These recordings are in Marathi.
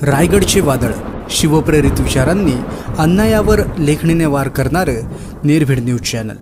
रायगडचे वादळ, शिवप्रेरित विचारांनी अन्यायावर लेखणीने वार करणारं निर्भीड न्यूज चॅनल.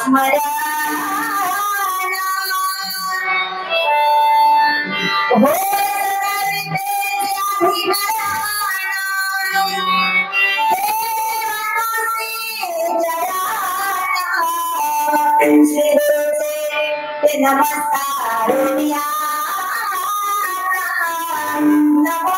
स्मरण नमस्कार नमो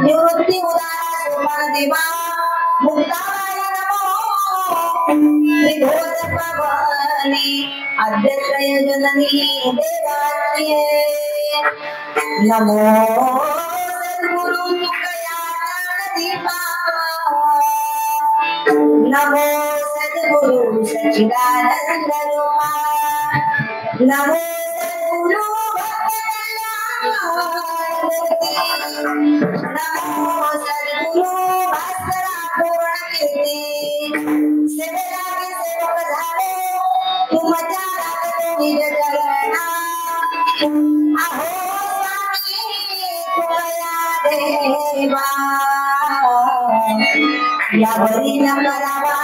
निवृत्ती उदारा सोपान देवा मुक्ताय नमो त्रिभुवनपवनी अध्यक्षय जननी देवाच्ये नमो सद्गुरु तुकया दीपा नमो सद्गुरु सच्चिदानंद रूपा नमो सद्गुरु नमो सद्गुरु भास्करा पूर्ण कीर्ती सेवेलागे सेवक झाले तुमच्या लागतो निज चरणा अहो स्वामी तुमया देवा या बरी न करावा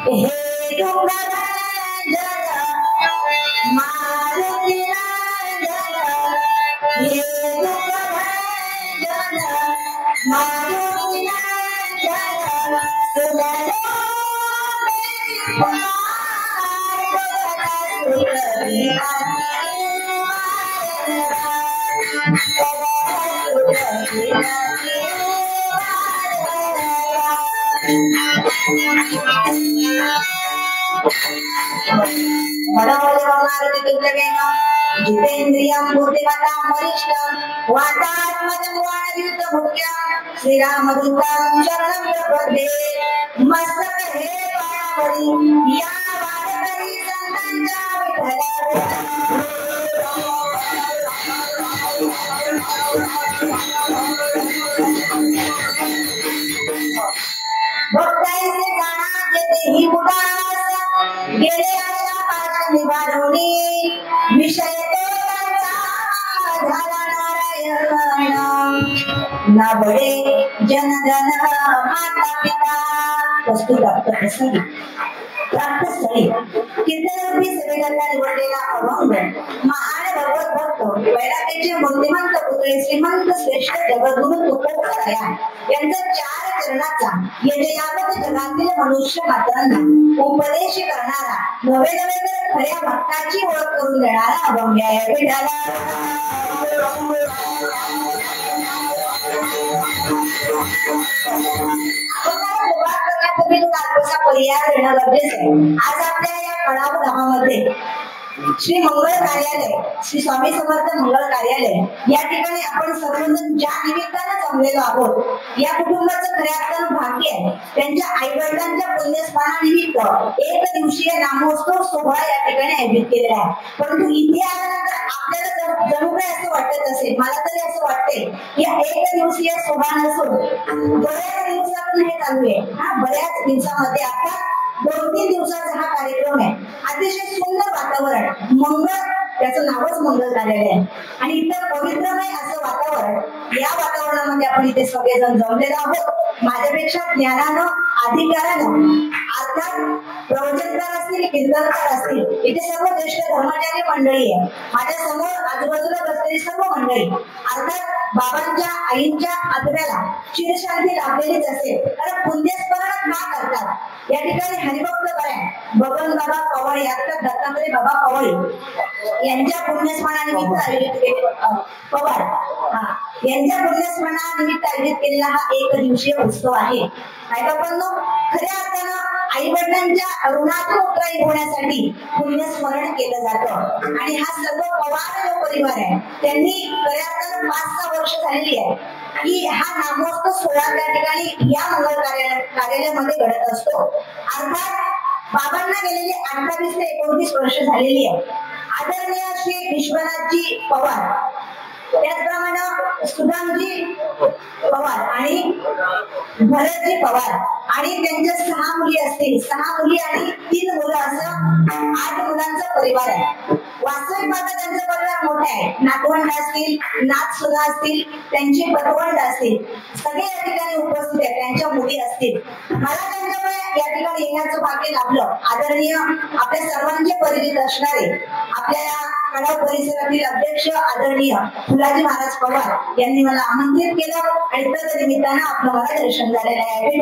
हे डोंगर मारुती जितेंद्रियं बुद्धिमतां वरिष्ठं वातात्मजं वायुतमुख्यं श्रीरामदूतं शरणं प्रपद्ये मस्तक हे पावरी या वारकरी संतांच्या भक्तांचे गाणा देते ही उदास गेले अशा पाच निवारोणी विषय नाबडे जनधन माता पिता वस्तू प्राप्त स्थळी कीर्तनरूपी सेवेकरता निवडलेला अभंग महान भगवत भक्त वैराग्याचे बुद्धिमंत पुतळे श्रीमंत श्रेष्ठ जगद्गुरु तुकोबराया यांचा 4 चरणाचा यजयावत जगातील मनुष्य मात्रांना उपदेश करणारा नवे नवे तर खऱ्या भक्ताची ओळख करून देणारा अभंग आहे. तयार राहणं गरजेचं आहे. आज आपल्या या कळाव गावामध्ये श्री मंगळ कार्यालय, श्री स्वामी समर्थ मंगळ कार्यालय या ठिकाणी आपण सर्वजण ज्या निमित्तानं जमलेलो आहोत, या कुटुंबाचं खऱ्या अर्थानं भाग्य आहे. त्यांच्या आई वडिलांच्या पुण्यस्मरणानिमित्त एक दिवसीय नामोत्सव सोहळा या ठिकाणी आयोजित केलेला आहे. परंतु इथे आल्यानंतर आपल्याला जणू काय असं वाटत असेल, मला तरी असं वाटतंय, या एक दिवसीय सोहळा नसून बऱ्याच दिवसातून हे चालू आहे. बऱ्याच दिवसामध्ये आता 2-3 दिवसाचा हा कार्यक्रम आहे. अतिशय सुंदर वातावरण, मंगळ, त्याचं नावच मंगळ कार्यालय आहे आणि इथं पवित्रमय असं वातावरण, या वातावरणामध्ये आपण इथे सगळेजण जमलेलो आहोत. माझ्यापेक्षा ज्ञानानं, अधिकारानं, अर्थात प्रवचनकार असतील, कीर्तनकार असतील, इथे सर्व ज्येष्ठ धर्माचार्य मंडळी आहे. माझ्या समोर आजूबाजूला बसलेली सर्व मंडळी, अर्थात बाबांच्या आईंच्या आत्म्याला चिरशांती लाभलेलीच असेल. कारण पुण्यस्मरण का करतात? या ठिकाणी हरिभक्त परायण बबन बाबा पवाळे, अर्थात दत्तात्रय बाबा पवाळे यांच्या पुण्यस्मरणानिमित्त आयोजित पवार यांच्या पुण्यस्मरणानिमित्त आयोजित केलेला हा एक दिवसीय उत्सव आहे. बाबांनो, खऱ्या अर्थानं आई वडिलांच्या ऋणातून उतराई होण्यासाठी पुण्यस्मरण केलं जातं आणि हा सर्व पवार जो परिवार आहे त्यांनी खऱ्या अर्थानं 5-6 वर्ष झालेली आहे की हा नामोत्सव सोहळा त्या ठिकाणी या मंगळ कार्यालयामध्ये घडत असतो. अर्थात बाबांना गेलेली 28 ते 29 वर्ष झालेली आहे. आदरणीय श्री विश्वनाथजी पवार, त्याचप्रमाणे सुदामजी पवार आणि भरतजी पवार आणि त्यांच्या 6 मुली असतील, 6 मुली आणि 3 मुलं, असं 8 मुलांचा परिवार आहे. वास्तविक पाहता त्यांचा परिवार मोठा आहे. नातवंड असतील, नातसुना असतील, त्यांची पतवंड असतील, सगळे या ठिकाणी उपस्थित आहेत, त्यांच्या मुली असतील. मला त्यांच्यामुळे या ठिकाणी येण्याचं भाग्य लाभलं. आदरणीय आपल्या सर्वांचे परिचित असणारे आपल्या कळाव परिसरातील अध्यक्ष आदरणीय फुलाजी महाराज पवार यांनी मला आमंत्रित केलं आणि त्या निमित्तानं आपलं मला दर्शन झालेलं आहे.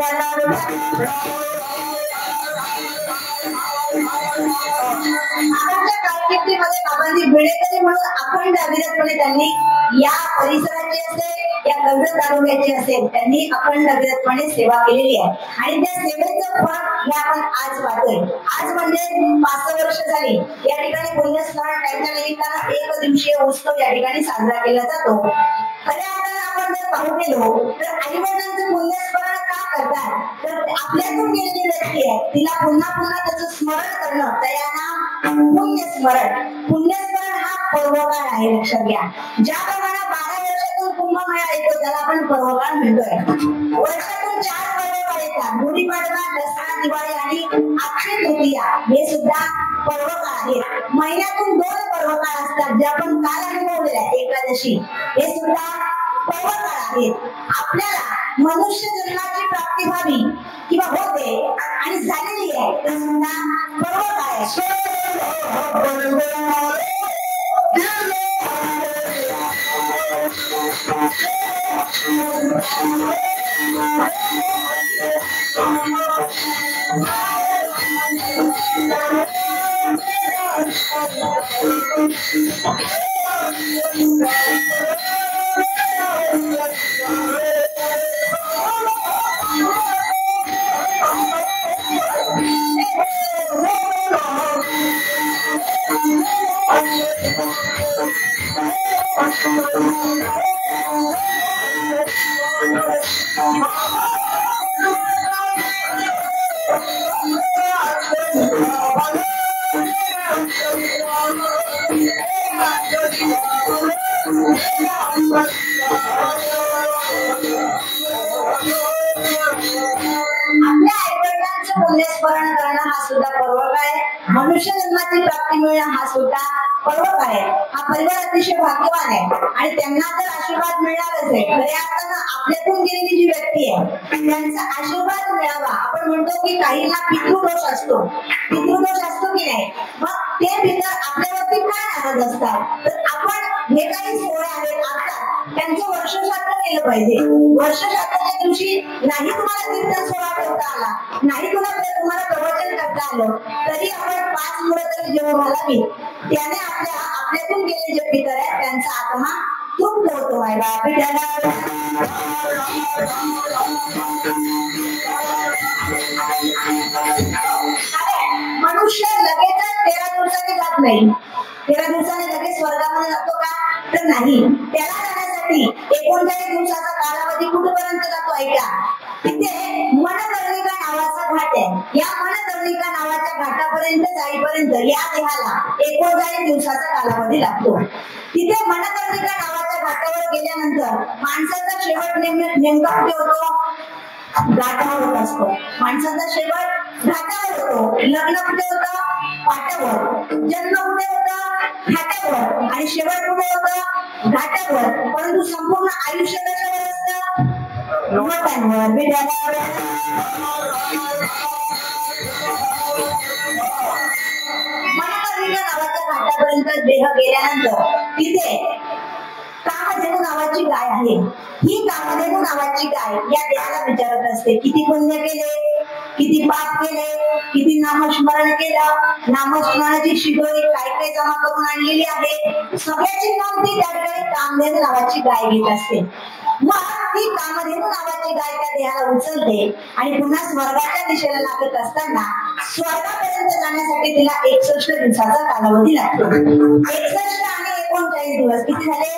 बाबांच्या कारकिर्दीमध्ये बाबांनी भिडेकरी म्हणून अखंड अविरतपणे त्यांनी या परिसराची असेल, या कर्जत तालुक्याची असेल, त्यांनी अखंड अविरतपणे सेवा केलेली आहे आणि त्या सेवेचं फळ हे आपण आज पाहतोय. आज म्हणजे 5 वर्ष झाली या ठिकाणी पुण्यस्मरण त्यांच्या निमित्तानं एक दिवसीय उत्सव या ठिकाणी साजरा केला जातो. खऱ्या अर्थानं आपण जर पाहू गेलो तर आई वडिलांचं पुण्यस्मरण का करतात? तर आपल्यातून गेलेली व्यक्ती आहे, तिला पुन्हा पुन्हा त्याचं स्मरण करणं, त्याला पुण्यस्मरण. पुण्यस्मरण हा पर्वकाळ आहे, लक्षात घ्या. ज्याप्रमाणे 12 वर्षातून कुंभमेळा येतो त्याला आपण पर्वकाळ म्हणतोय. वर्षातून 4 पर्वकाळ येतात, गुढीपाडवा, दसरा, दिवाळी आणि अक्षय तृतीया, हे सुद्धा पर्वकाळ आहेत. महिन्यातून 2 पर्वकाळ असतात, जे आपण काल अनुभवलेले आहे, एकादशी, हे सुद्धा पर्वकाळ आहेत. आपल्याला मनुष्य जन्माची प्राप्ती व्हावी किंवा होते आणि झालेली आहे तर सुद्धा पर्वकाळ आहे. पुण्यस्मरण करणं हा सुद्धा पर्वकाळ आहे. मनुष्य जन्माची प्राप्ती मिळणं हा सुद्धा पर्वकाळ आहे. हा परिवार अतिशय भाग्यवान आहे आणि त्यांना तर आशीर्वाद मिळणारच आहे. खऱ्या अर्थानं आपल्यातून गेलेली जी व्यक्ती आहे त्यांचा आशीर्वाद मिळावा. आपण म्हणतो की काहींना पितृदोष असतो, पितृदोष असतो की नाही, मग ते पितर आपल्यावरती काय नाराज असतात, तर आपण हे काही सोहळे आहेत असतात त्यांचं वर्षश्राद्ध केलं पाहिजे. वर्षश्राद्धाच्या दिवशी नाही तुम्हाला कीर्तन सोहळा करता आला, नाही तुम्हाला प्रवचन करता आलं, तरी आपण 5 मुलं तरी जेव्हा घालावी, त्याने आपल्यातून गेलेले जे पितर आहेत त्यांचा आत्मा तृप्त होतो मायबाप विठ्ठला. मनुष्य लगेच 13 दिवसांनी जात नाही. 13 दिवसांनी लगेच स्वर्गामध्ये जातो का? तर नाही. त्याला जाण्यासाठी 39 दिवसाचा कालावधी कुठपर्यंत जातो ऐका. तिथे मनकर्णिका नावाचा घाट आहे. या मनकर्णिका नावाच्या घाटापर्यंत जाईपर्यंत या देहाला 39 दिवसाचा कालावधी लागतो. तिथे मनकर्णिका नावाच्या घाटावर गेल्यानंतर माणसाचा शेवट नेमका कुठे होतो? घाटावर होत असतो. माणसाचा शेवट घाटावर होतो. लग्न कुठे होतं? पाटावर. जन्म कुठे होतं? घाटावर. आणि शेवट कुठे होतं? घाटावर. परंतु संपूर्ण आयुष्य कशावर असतं? मठांवर, विड्यावर. मनकर्णिका नावाच्या घाटापर्यंत देह गेल्यानंतर तिथे कामधेनू नावाची गाय आहे. ही कामधेनू नावाची गाय या देहाला विचारत असते, किती पुण्य केले, किती पाप केले, किती नामस्मरण केलं, नामस्मरणाची शिदोरी काय काय जमा करून आणलेली आहे, सगळ्याची नोंद ती त्या ठिकाणी कामधेनू नावाची गाय घेत असते. मग ती कामधेनू नावाची गाय त्या देहाला उचलते आणि पुन्हा स्वर्गाच्या दिशेला लागत असताना स्वर्गापर्यंत जाण्यासाठी तिला 61 दिवसाचा कालावधी लागतो. 61 आणि 39 दिवस किती झाले?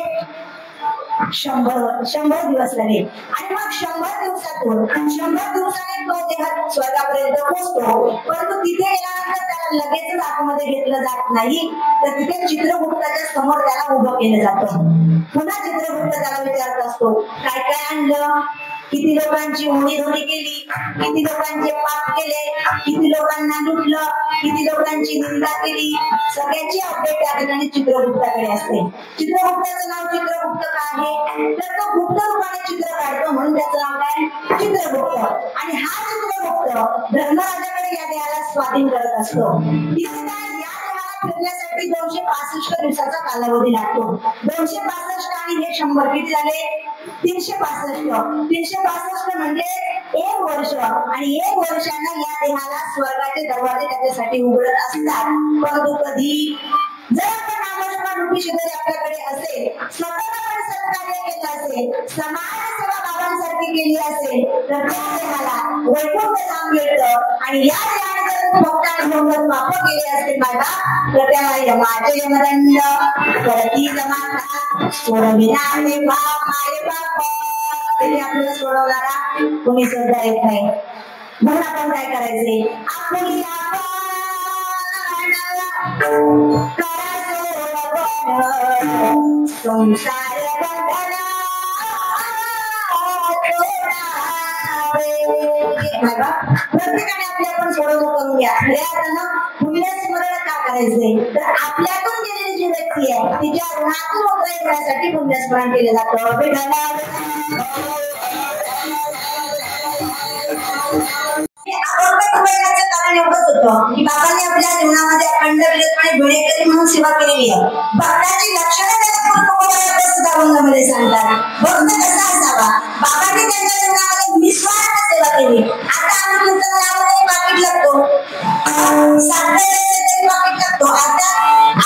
100 दिवस लागले. आणि मग 100 दिवसातून 100 दिवसाने तो देह स्वर्गापर्यंत पोहोचतो. परंतु तिथे गेल्यानंतर त्याला लगेचच आतमध्ये घेतलं जात नाही, तर तिथे चित्रगुप्ताच्या समोर त्याला उभं केलं जातं. पुन्हा चित्रगुप्त त्याला विचारत असतो, काय काय आणलं, किती लोकांची उणीधुणी केली, किती लोकांचे पाप केले, किती लोकांना लुटलं, किती लोकांची निंदा केली, सगळ्याची अपडेट त्या ठिकाणी चित्रगुप्ताकडे असते. चित्रगुप्ताचं नाव चित्रगुप्त का आहे? तर तो गुप्त रूपाने चित्र काढतो म्हणून त्याचं नाव काय? चित्रगुप्त. आणि हा चित्रगुप्त धर्मराजाकडे या देहाला स्वाधीन करत असतो. फिरण्यासाठी 265 दिवसाचा कालावधी लागतो. 265 आणि हे 100 किती झाले? 365. 365 म्हणजे 1 वर्ष. आणि 1 वर्षानं या देहाला स्वर्गाचे दरवाजे त्याच्यासाठी उघडत असतात. परंतु कधी जर आपण नामस्मरण रूपी शिदोरी आपल्याकडे असेल, स्वतःला सत्कार्य केलं असेल, समाज सेवा बाबांसारखी केली असेल, तर त्या देहाला वैकुंठ धाम मिळतं. आणि या देहाने जर भक्तांनी भगवत पाप केले असतील माझा, तर त्याला यमाचे यमदंड करती जमाता सोडविना हे पाप मारे पाप. तरी आपल्याला सोडवणारा कोणी सुद्धा येत नाही. म्हणून आपण काय करायचे? आपली संसार प्रत्येकाने आपली आपण सोडवणूक करून घ्या. पुण्यस्मरण का करायचंय? तर आपल्यातून गेलेली जी व्यक्ती आहे तिच्या ऋणातून मोकळा येण्यासाठी पुण्यस्मरण केलं जातं. कारण एवढंच होतं की बाबांनी आपल्या जीवनामध्ये अखंड विरतपणे भिडेकरी म्हणून सेवा केलेली आहे. भक्ताची लक्षणं सुद्धा सांगतात. भक्त कसा असावा? बाबांनी त्यांच्या जीवनामध्ये निस्वार्थ सेवा केली. आता आम्ही तुमचं नावामध्ये पाकिट लागतो, पाकिट लागतो. आता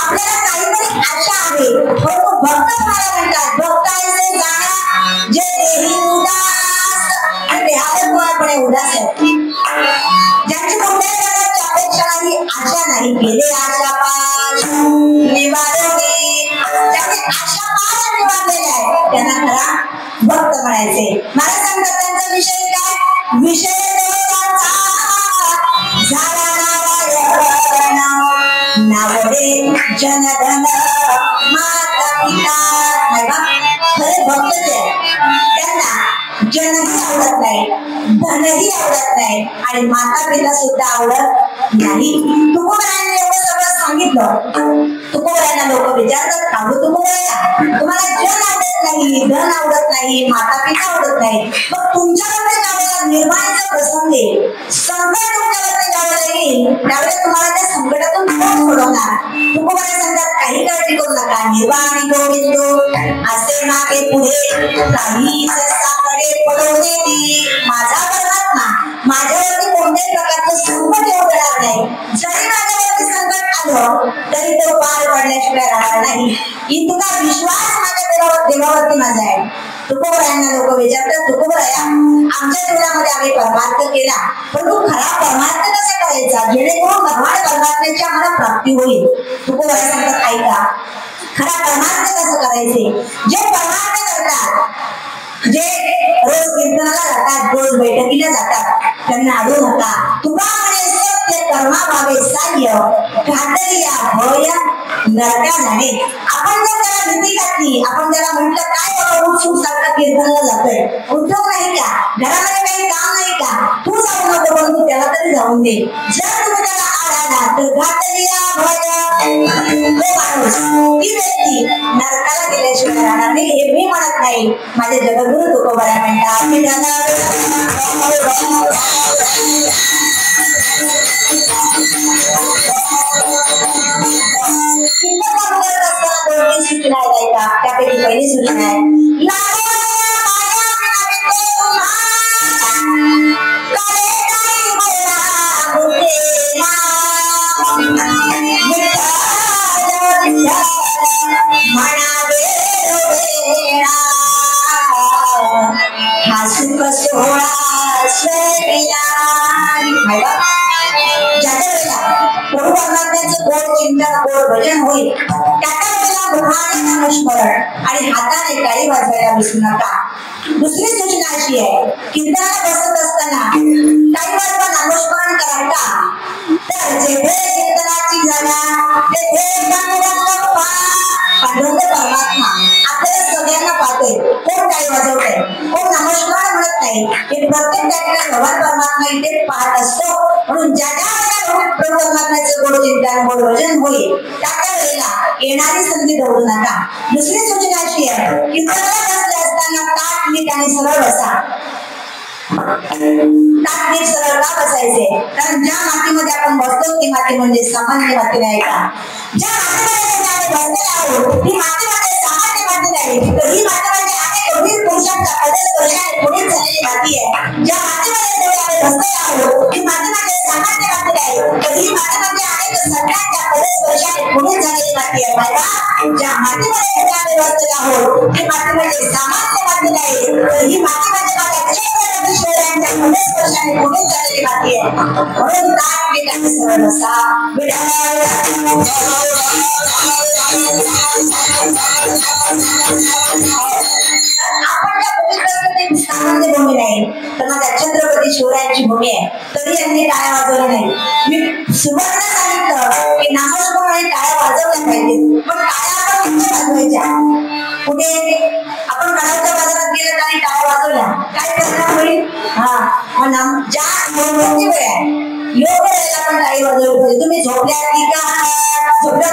आपल्याला काहीतरी आशा आहे, परंतु भक्त मला म्हणतात भक्तांचे जाणं जे देही उदास आणि देहावर पूर्णपणे उदास आहे. ज्यांची कोणत्याही प्रकारची अपेक्षा नाही, आशा नाही, गेले आशा पाश निवारणे, ज्यांनी आशा पाश निवारलेले आहे त्यांना खरा भक्त म्हणायचे. मला सांगतात त्यांचा विषय काय? विषय झाला नावडे जनधन माता पिता. खरे भक्त जे त्यांना जनही आवडत नाही, धनही आवडत नाही आणि माता पिता सुद्धा आवडत नाही. तुकोबरायांनी एवढं सगळं सांगितलं. तुकोबरायांना लोक विचारतात का हो तुकोबराया, तुम्हाला जन आवडत नाही, धन आवडत नाही, माता पिता आवडत नाही, मग तुमच्याकडे ज्यावेळेला निर्माणाचा प्रसंग येईल, संकट तुमच्याकडे ज्यावेळेला येईल, त्यावेळेला तुम्हाला त्या संकटातून कोण सोडवणार? तुकोबराय सांगतात काही काळजी करू नका, निर्वाणी गोविंदो असे मागे पुढे काही सस्ताकडे पडवणे माझा परमात्मा माझ्यावरती कोणत्याही प्रकारचं संकट येऊ देणार नाही. जरी माझ्यावरती संकट आलं तरी तो पार पडल्याशिवाय राहणार नाही. इतका विश्वास माझ्यावर देवावरती माझा आहे. तुकोबरायांना लोक विचारतात, तुकोबराया आमच्या जीवनामध्ये आम्ही परमार्थ केला, पण तू खरा परमार्थ कसा करायचा जेणेकरून भगवान परमात्म्याची आम्हाला प्राप्ती होईल. तुकोबराय सांगतात, ऐका, खरा परमार्थ कसं करायचे. जे परमार्थ करतात, जे रोज कीर्तनाला जातात, रोज बैठकीला जातात, त्यांना अडू नका. तुका म्हणे सत्य कर्मा भावे साह्य घातलिया भय नरका जाणे. आपण जर त्याला भीती घातली, आपण त्याला म्हटलं काय बाबा उठ सारखा कीर्तनाला जातोय, उठत नाही का, घरामध्ये काही काम नाही का, तू जाऊ नको, परंतु त्याला तरी जाऊन दे. जर तुम्ही त्याला आळाला तर घातलिया भय, तो माणूस, ती व्यक्ती नरकाला गेल्याशिवाय राहणार नाही. हे मी म्हणत नाही, माझे जगद्गुरु तुकोबराय म्हणतात. सूचना आहे का, त्यापैकी पहिली सूचना आहे, हा सुख सोहळा ज्याच्या वेळेला प्रभू परमात्म्याचं गोड चिंतन, गोड भजन होईल, त्याच्या वेळेला मुखाने नामस्मरण आणि हाताने टाळी वाजवायला विसरू नका. दुसरी सूचना अशी आहे, कीर्तनाला बसत असताना टाळी वाजवा, नामस्मरण करा का, तर जेथे कीर्तनाची जागा तेथे पांडुरंग परमात्मा आपल्याला सगळ्यांना पाहतोय. कोण टाळी वाजवतोय, कोण नामस्मरण म्हणत नाही, हे प्रत्येक ठिकाणी भगवान परमात्मा इथे पाहत असतो. म्हणून ज्या प्रभू परमात्म्याचं गोड चिंतन, गोड भजन होईल, त्या वेळेला येणारी संधी दवडू नका. दुसरी सूचना अशी आहे, कीर्तनाला बसले असताना ताट नीट आणि सरळ बसा. ताट नीट सरळ का बसायचे, कारण ज्या मातीमध्ये आपण बसतो ती माती म्हणजे सामान्य माती नाही का. ज्या मातीमध्ये आम्ही बसलेलो आहोत ती माती म्हणजे सामान्य माती नाही, तर ही माती म्हणजे आम्ही गंभीर पुरुषांच्या पदस्पर्शाने पुढे झालेली माती आहे. ज्या मातीमध्ये आम्ही बसलेलो आहोत ती माती म्हणजे सामान्य माती नाही, तर ही माती म्हणजे अनेक संतांच्या पदस्पर्शाने पुढे झालेली माती आहे. ज्या मातीमध्ये आम्ही बसलेलो आहोत ती माती म्हणजे सामान्य माती नाही, तर ही माती म्हणजे ईश्वरांच्या पदस्पर्शाने पुढे झालेली माती आहे. म्हणून ताट नीट आणि सरळ बसा. आपण ज्या पवित्र सामान्य भूमी नाही, तर माझ्या छत्रपती शिवरायांची भूमी आहे, तरी यांनी टाळ्या वाजवल्या नाही. मी सुरुवातीला सांगितलं की नामस्मरण आणि टाळ्या वाजवल्या पाहिजेत, पण टाळ्या आपण कुठे वाजवायच्या, कुठे आपण गडाच्या बाजारात गेलं आणि टाळ्या वाजवल्या काय परिणाम होईल. ज्या योग्य वेळ आहे, योग्य वेळेला आपण टाळी वाजवली पाहिजे. तुम्ही झोपल्या की का झोपल्या,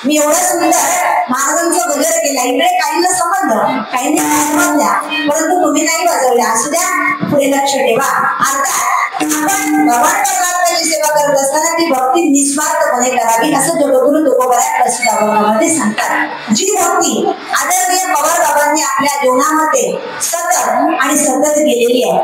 मी एवढं सुंदर महाराजांचं गजर केला, इकडे काहींना समजलं, काहींनी समजल्या, परंतु तुम्ही नाही वाजवल्या. असू द्या, पुढे लक्ष ठेवा. अर्थात आपण भगवान परमात्म्याची सेवा करत असताना ती भक्ती निस्वार्थपणे करावी, असं जगद्गुरु तुकोबराय प्रसिद्ध अभंगामध्ये सांगतात. जी भक्ती आदरणीय पवार बाबांनी आपल्या जीवनामध्ये सतत आणि सतत केलेली आहे,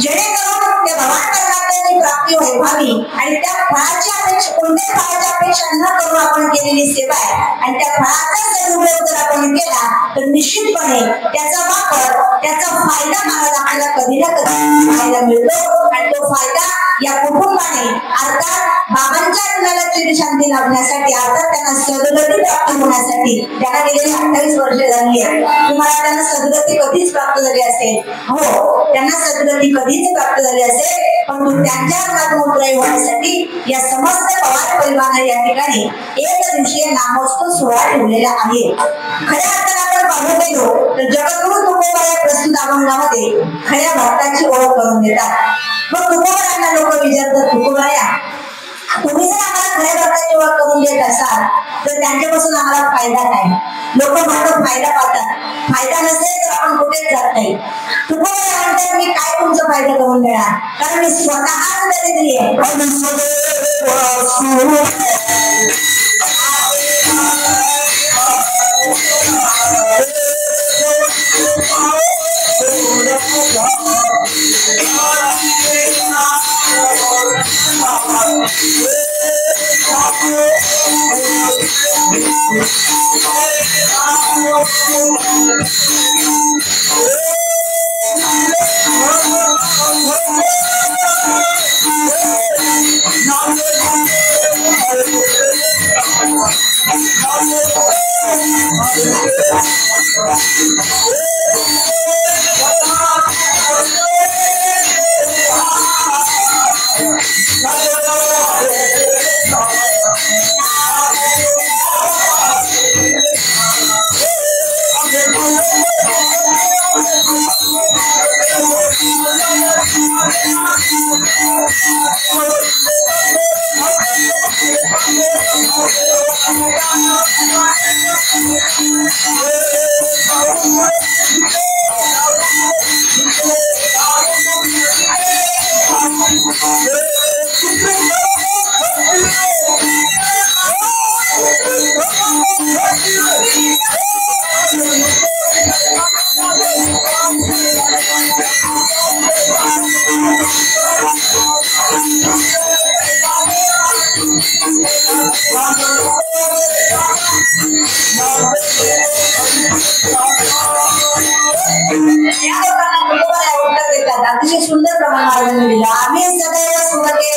जेणेकरून त्या भगवान परमात्म्याची प्राप्ती व्हावी आणि त्या फळाची अपेक्षा, कोणत्याही फळाची अपेक्षा न करून आपण केलेली सेवा आहे, आणि त्या फळाचा सदुपयोग जर आपण केला तर निश्चितपणे त्याचा वापर, त्याचा फायदा महाराज आपल्याला कधी ना कधी पाहायला मिळतो. आणि तो फायदा या कुटुंबाने, अर्थात बाबांच्या आत्म्याला चिरशांती लाभण्यासाठी, अर्थात त्यांना सद्गती प्राप्त होण्यासाठी, त्यांना गेलेली 28 वर्ष झाली आहे. तुम्हाला त्यांना सद्गती कधीच प्राप्त झाली असेल, हो, त्यांना सद्गती कधीच प्राप्त झाली असेल, पण त्यांच्या आत्मोत्तराई होण्यासाठी या समस्त पवार परिवाराने या ठिकाणी एक दिवशीय नामोत्सव सोहळा ठेवलेला आहे. खऱ्या अर्थाने आपण पाहू गेलो तर जगद्गुरु तुकोबराय प्रस्तुत अभंगामध्ये खऱ्या भक्ताची ओळख करून देतात. मग तुकोबरायांना लोक विचारतात, तुकोबराया तुम्ही जर आम्हाला खऱ्या भक्ताची ओळख करून देत असाल तर त्यांच्यापासून आम्हाला फायदा काय. लोक म्हणतात फायदा पाहतात, फायदा नसेल तर आपण कुठेच जात नाही. तुकोबराय म्हणतात मी काय तुमचा फायदा करून देणार, कारण मी स्वतःच दरिद्री आहे. अतिशय सुंदर प्रमाण मार्गाने दिला. आम्ही सदैव सुरके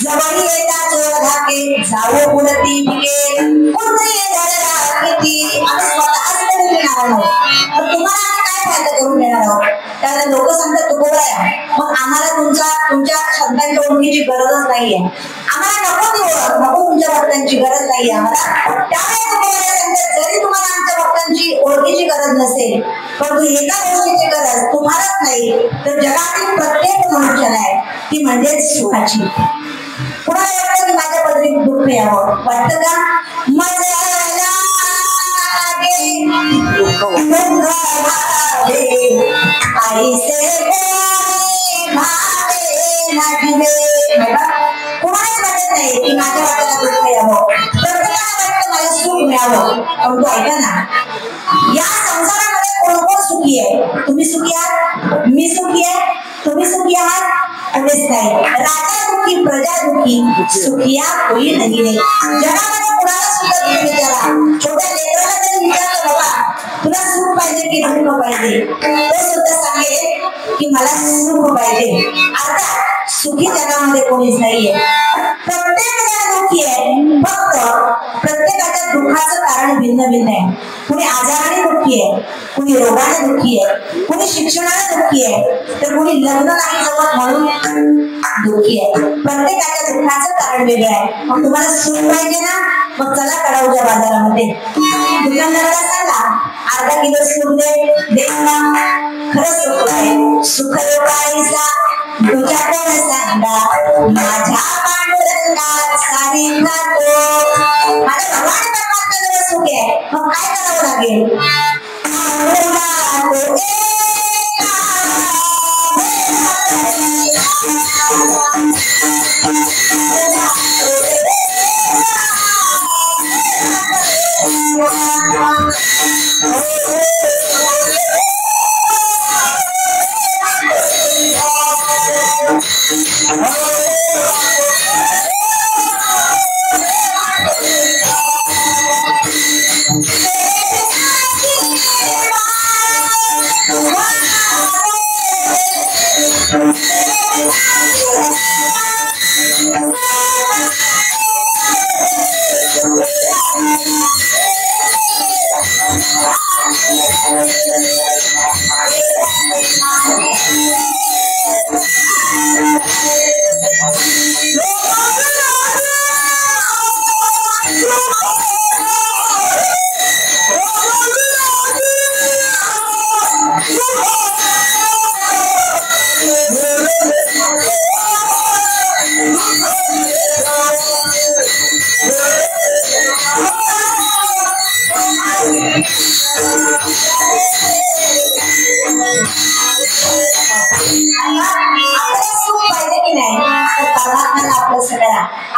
जवळी येता चोर धाके जावो पुढती पिके पुत्री धरला किती आम्ही स्वतःच करून देणार आहोत. तर तुम्हाला काय फायदा करून देणार आहोत. त्याला लोक सांगतात तुकोबा आहे, मग आम्हाला तुमच्या शब्दांच्या ओळखीची गरजच नाहीये. आम्हाला नको ती ओळख, नको तुमच्या भक्तांची गरज नाहीये आम्हाला. त्यामुळे तुकोबा सांगतात जरी तुम्हाला आमच्या भक्तांची ओळखीची गरज नसेल, परंतु एका गोष्टीची गरज तुम्हालाच नाही तर जगातील प्रत्येक मनुष्याला आहे, ती म्हणजेच सुखाची. कुणाला वाटतं की माझ्या पदरी दुःख यावं, वाटतं का? कुणालाच वाटत नाही की माझ्या वाट्याला दुःख यावं, प्रत्येकाला वाटतं मला सुख मिळावं. परंतु ऐका ना, या संसारामध्ये कोण कोण सुखी आहे? तुम्ही सुखी आहात, मी सुखी आहे, तुम्ही सुखी आहात, कोणीच नाही. राजा दुःखी, प्रजा दुःखी, सुखिया कोणी नाही. जगामध्ये कुणाला सुद्धा तुम्ही विचारा, छोट्या लेकराला जरी विचारलं बाबा तुला सुख पाहिजे की दुःख पाहिजे, तो सुद्धा सांगेल की मला सुख पाहिजे. आता सुखी जगामध्ये कोणीच नाहीये, प्रत्येक जण दुःखी आहे. फक्त प्रत्येकाच्या दुःखाचं कारण भिन्न भिन्न आहे. कुणी आजाराने दुःखी आहे, कुणी रोगाने दुःखी आहे, कुणी शिक्षणाने दुःखी आहे, तर कुणी लग्न नाही जमत म्हणून दुःखी आहे. प्रत्येकाच्या दुःखाचं कारण वेगळं आहे. मग तुम्हाला सुख पाहिजे ना, मग चला कडाऊच्या बाजारामध्ये दुकानदाराला सांगा अर्धा किलो सूप दे, ना. खरंच सुख आहे. सुख योगाईचा तुझ्याकडे सांगा माझ्या पांडुरंगात सांगितला तो. माझ्या भगवान परमात्म्याजवळ सुख आहे, मग काय करावं लागेल?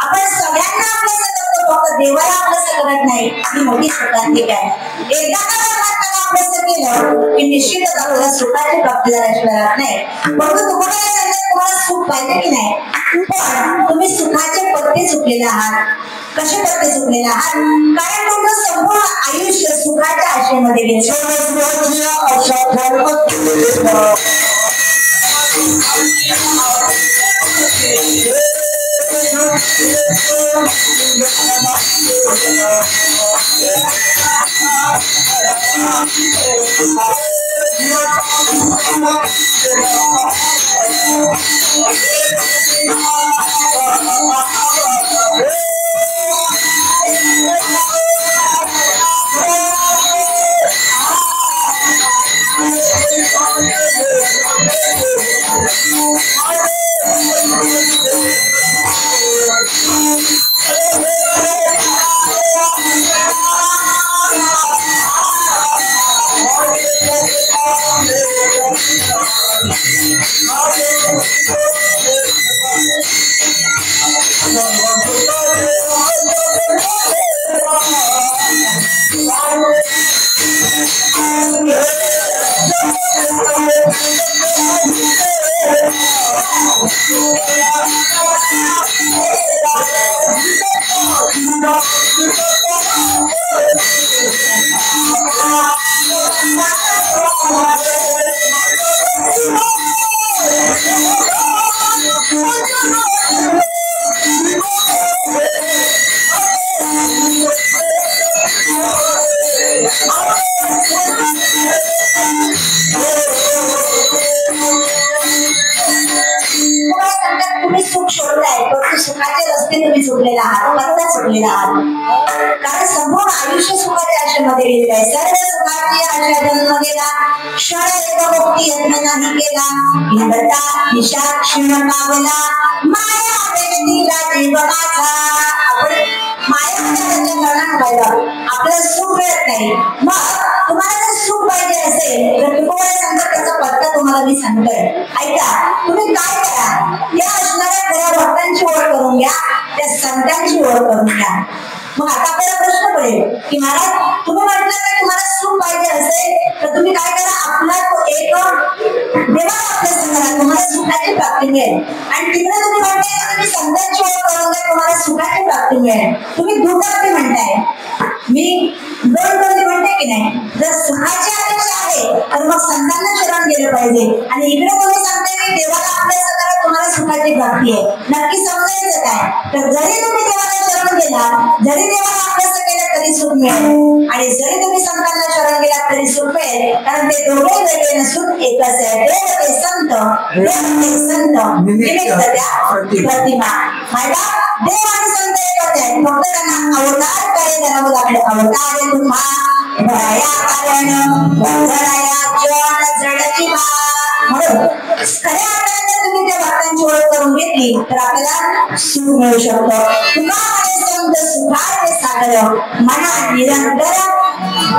आपण सगळ्यांना आपलं करतो, फक्त देवाला आपलं करत नाही. ही मोठी सुखांतिक आहे. एकदा का परमात्म्याला आपलं केलं की निश्चितच आपल्याला सुखाची प्राप्ती झाल्याशिवाय राहत नाही. परंतु तुम्हाला सुख पाहिजे की नाही, पण तुम्ही सुखाचे पत्ते चुकलेले आहात. कसे टप्पे चुकलेले आहात? कारण तुमचं संपूर्ण आयुष्य सुखाच्या आशेमध्ये गेलं. तुम्ही सुख शोधताय, परंतु सुखाचे रस्ते तुम्ही चुकलेला आहात, पत्ता चुकलेला आहात. कारण संपूर्ण आयुष्य सुखाच्या आशेमध्ये गेलेलं आहे. सर्व सुखाची आशा जन्म गेला, क्षण एक मुक्ती यत्न नाही केला. हिंदता निशा क्षीण पावला, माया वेष्टीला जीव माझा. आपल्याला सुख मिळत नाही. मग तुम्हाला जर सुख पाहिजे असेल तर तुम्हाला सांगतो त्याचा पत्ता तुम्हाला मी सांगतोय. ऐका, तुम्ही काय करा, या असणाऱ्या खऱ्या भक्तांची ओळख करून घ्या, त्या संतांची ओळख करून घ्या. मग आता आपल्याला प्रश्न पडेल की महाराज तुम्ही म्हटलं की तुम्हाला सुख पाहिजे असेल तर तुम्ही काय करा, आपला तो एक देवाला अभ्यास करा, तुम्हाला सुखाची प्राप्ती मिळेल. आणि तिकडे तुम्ही म्हणताय तुम्ही संतांची ओळख करून घ्या, तुम्हाला सुखाची प्राप्ती मिळेल. तुम्ही दुर्गती म्हणताय, मी दोन म्हणते की नाही. जर सुखाची अपेक्षा आहे तर मग संतांना शरण गेलं पाहिजे. आणि इकडे तुम्ही सांगताय की देवाला अभ्यास करा, तुम्हाला सुखाची प्राप्ती आहे. नक्की समजायचं काय, तर जरी तुम्ही देवाला शरण गेला, जरी देवाला अभ्यास केला तरी सुख मिळेल, आणि जरी तुम्ही संतांना शरण गेला तरी सुख मिळेल. कारण ते दोघे वेगळे नसून एकच आहे. देव ते संत, देव ते संत, निमित्त त्या प्रतिमा. माझा देव आणि संत एकच आहे, फक्त त्यांना अवतार काय करावं लागलं. अवतार तुम्हा भया कारण जडची म्हणून खऱ्या अर्थाने तुम्ही त्या भक्तांची ओळख करून घेतली तर आपल्याला सुख मिळू शकतं. तुम्हाला संत सुखाचे सागर मना निरंतर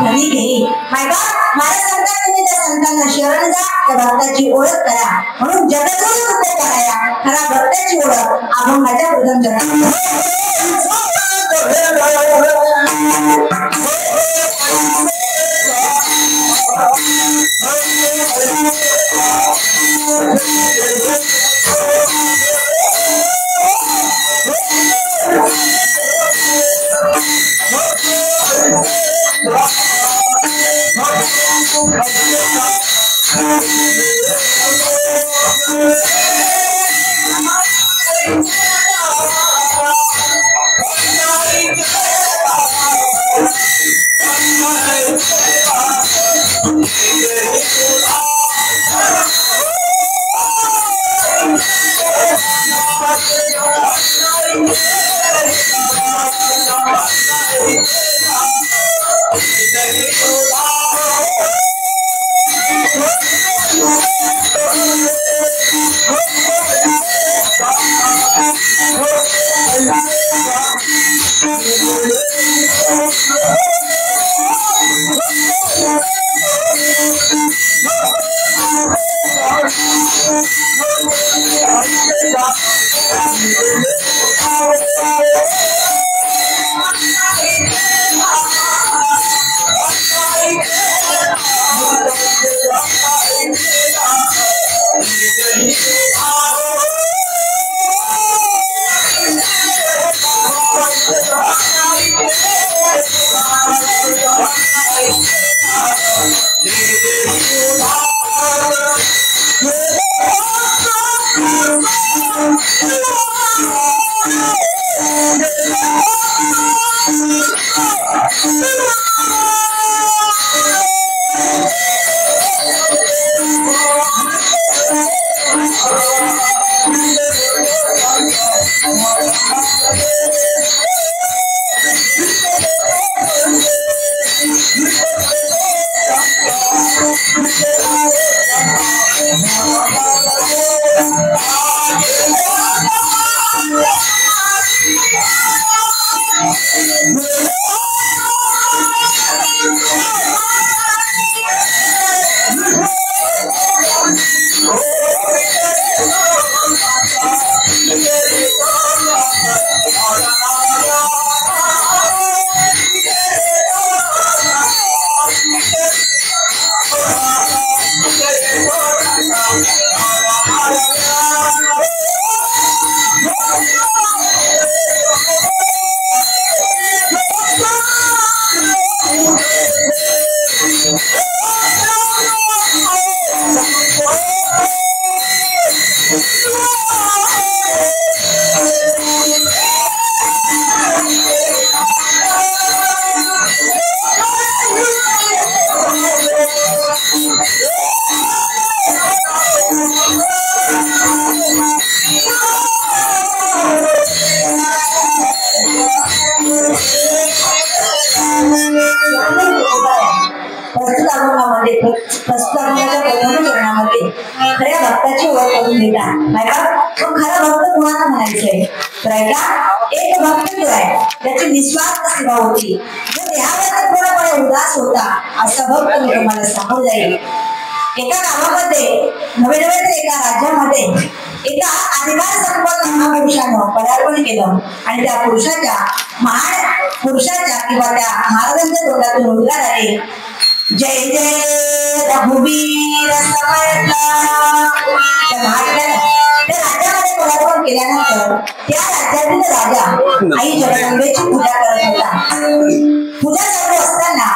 घरी घेई. माझ्या संतांना तुम्ही त्या संतांना शरण जा, त्या भक्ताची ओळख करा. म्हणून जगदूर कृपा कराया, खरा भक्ताची ओळख अभंगाच्या प्रथम चरणात. प्रस्तुताच्या प्रथम चरणामध्ये खऱ्या भक्ताची ओळख करून देतात. तो खरा भक्त कोणाला म्हणायचंय तर ऐका, एक भक्त जो आहे त्याची निस्वार्थ सेवा होती, जो देहावर पूर्णपणे उदास होता असा भक्त मी तुम्हाला समोर जाईल. एका गावामध्ये नवे एका राज्यामध्ये एका अधिकार संपन्न महापुरुषानं पदार्पण केलं आणि त्या पुरुषाच्या महान पुरुषाच्या किंवा त्या महाराजांच्या तोंडातून उद्गार आले, जय जय रघुवीर समर्थ. त्या महाराजाने त्या राज्यामध्ये पदार्पण केल्यानंतर त्या राज्यातील राजा आई जगदंबेची पूजा करत होता. पूजा चालू असताना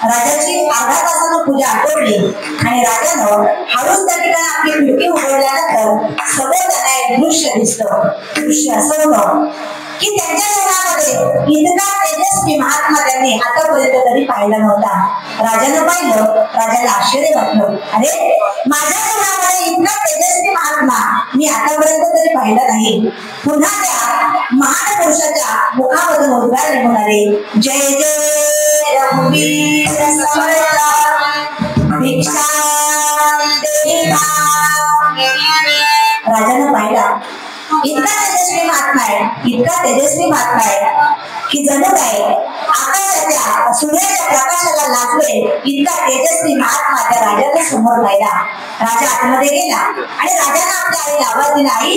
राजाची अर्धा तासानं पूजा आटोपली आणि राजानं हळूच त्या ठिकाणी आपली खिडकी उघडल्यानंतर समोर त्यांना एक दृश्य दिसतं. दृश्य असं होतं की त्यांच्या जीवनामध्ये इतका तेजस्वी महात्मा त्यांनी आतापर्यंत कधी पाहिला नव्हता. राजानं पाहिलं, राजाला आश्चर्य वाटलं, अरे माझ्या जीवनामध्ये इतका तेजस्वी महात्मा मी आतापर्यंत कधी पाहिला नाही. पुन्हा त्या महान पुरुषाच्या मुखामधून उद्गार निघून आले, जय जय रघुवीर समर्थ भिक्षा देवा. राजानं पाहिला इतका तेजस्वी महात्मा आहे, इतका तेजस्वी महात्मा आहे की जणू काय आकाशाच्या सूर्याच्या प्रकाशाला लागले इतका तेजस्वी महात्मा त्या राजाच्या समोर पाहिला. राजा आतमध्ये गेला आणि राजाने आपल्या आईला आवाज दिला, आई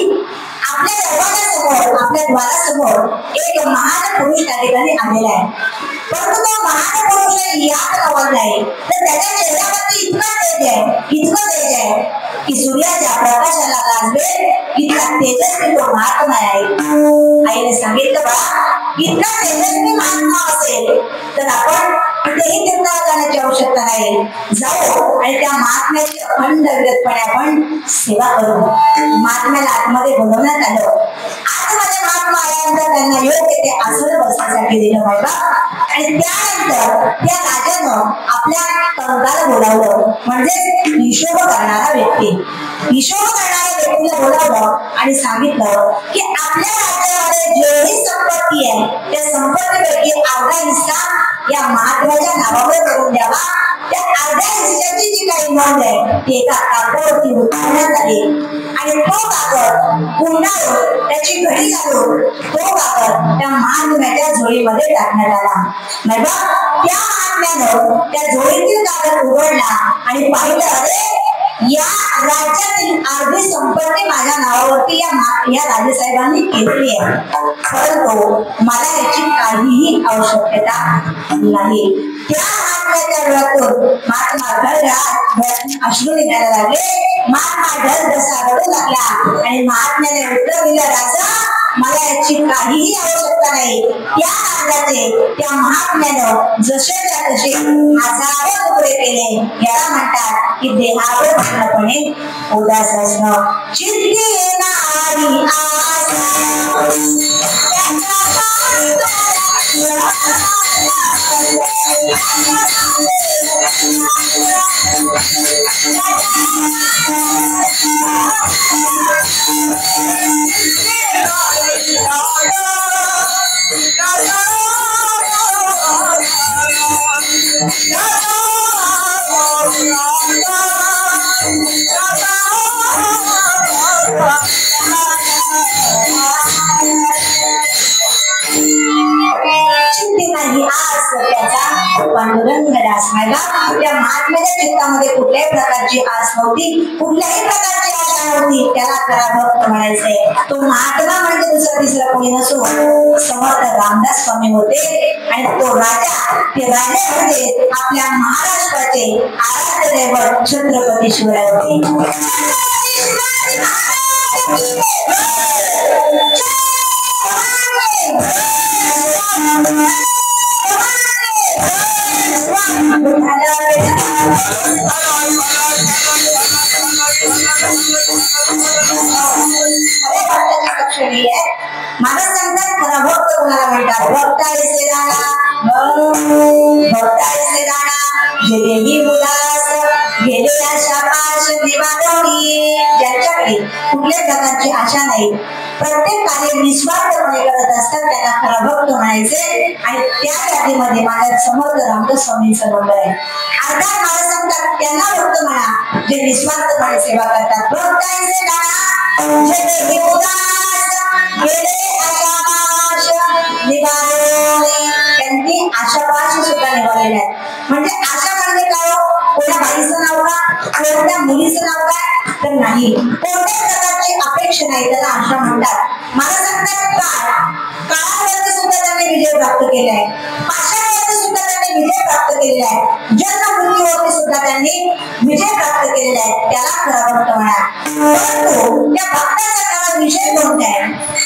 आपल्या दरवाजासमोर आपल्या द्वारासमोर एक महान पुरुष त्या ठिकाणी आलेला आहे. परंतु तो महान पुरुष यात आवाज नाही तर त्याच्या चेहऱ्यावरती इतका तेज आहे की सूर्याच्या प्रकाशाला लाजवेल इतका तेजस्वी तो महात्मा आहे. आईने सांगितलं, बा इतका तेजस्वी महात्मा असेल तर आपण कुठेही तीर्थाला जाण्याची आवश्यकता नाही, जाऊ आणि त्या महात्म्याची अखंड विरतपणे आपण सेवा करू. महात्म्याला आतमध्ये बोलवण्यात आलं. आतमध्ये महात्मा आल्यानंतर त्यांना योग्य ते आसन बसण्यासाठी दिलं बाबा आणि त्यानंतर त्या राजानं आपल्या कंकाला बोलावलं, म्हणजे हिशोब करणारा व्यक्ती. हिशोब करणाऱ्या व्यक्तीला बोलावलं आणि सांगितलं की आपल्या राज्यामध्ये जेवढी संपत्ती आहे त्या संपत्तीपैकी अर्धा हिस्सा या महात्म्याच्या नावावर करून द्यावा. त्या अर्ध्या हिस्साची जी काही नोंद आहे ती एका कागदावरती उतरवण्यात आली आणि तो कागद गुंडाळून त्याची घडी घालून तो कागद त्या महात्म्याच्या झोळीमध्ये टाकण्यात आला. नाही बा, त्या महात्म्यानं त्या झोळीतील कागद उघडला आणि पाहिलं, अरे या राज्यातील अर्धी संपत्ती माझ्या नावावरती या राजेसाहेबांनी केलेली आहे, परंतु मला याची काहीही आवश्यकता नाही. त्या महात्म्याच्या डोळ्यातून महात्मा घड अश्रू निघायला लागले. महात्मा ढळ जसा रडू लागला आणि महात्म्याने उत्तर दिलं, राजा मला याची काहीही आवश्यकता नाही. त्या राजाचे त्या महात्म्यानं जसेच्या तसे हजारो तुकडे केले. याला म्हणतात की देहावर पूर्णपणे उदास असणं. चित्ती येणारी आस त्या महात्म्याच्या चित्तामध्ये कुठल्याही प्रकारची आस नव्हती, कुठल्याही प्रकारची आशा नव्हती. त्याला खरा भक्त म्हणायचंय. तो महात्मा म्हणजे दुसरा तिसरा कोणी नसून समर्थ रामदास स्वामी होते आणि तो राजा, ते राजे म्हणजे आपल्या महाराष्ट्राचे आराध्य दैवत छत्रपती शिवराय होते. मला सांगतात खरा भक्त कोणाला म्हणतात. भक्त ऐसे राणा गेले ही उदास गेले आशा पाश निवाडोनी ज्यांच्याकडे कुठल्याच प्रकारची आशा नाही, प्रत्येक कार्य निस्वार्थपणे करत असतात, त्यांना खरा भक्त म्हणायचे. आणि त्या यादीमध्ये माझ्या समर्थ रामदास स्वामींचा नंबर आहे. अर्थात मला सांगतात त्यांना भक्त म्हणा जे निस्वार्थपणे सेवा करतात. भक्तांचे गाणं जे उदास गेले आशापाश निवारले, त्यांनी आशापाश सुद्धा निवारलेले आहेत. म्हणजे आशा म्हणजे काय? कोणत्या बाईचं नाव का, कोणत्या मुलीचं नाव काय तर नाही, कोणत्याच प्रकारची अपेक्षा नाही, त्याला आशा म्हणतात. मला सांगतात काळावरती सुद्धा त्यांनी विजय प्राप्त केलाय, पाशावरती सुद्धा त्यांनी विजय प्राप्त केलेला आहे, जन्म मृत्यूवरती सुद्धा त्यांनी विजय प्राप्त केलेला आहे. त्याला खरा भक्त म्हणा. परंतु त्या भक्ताचा खरा विषय कोणता आहे?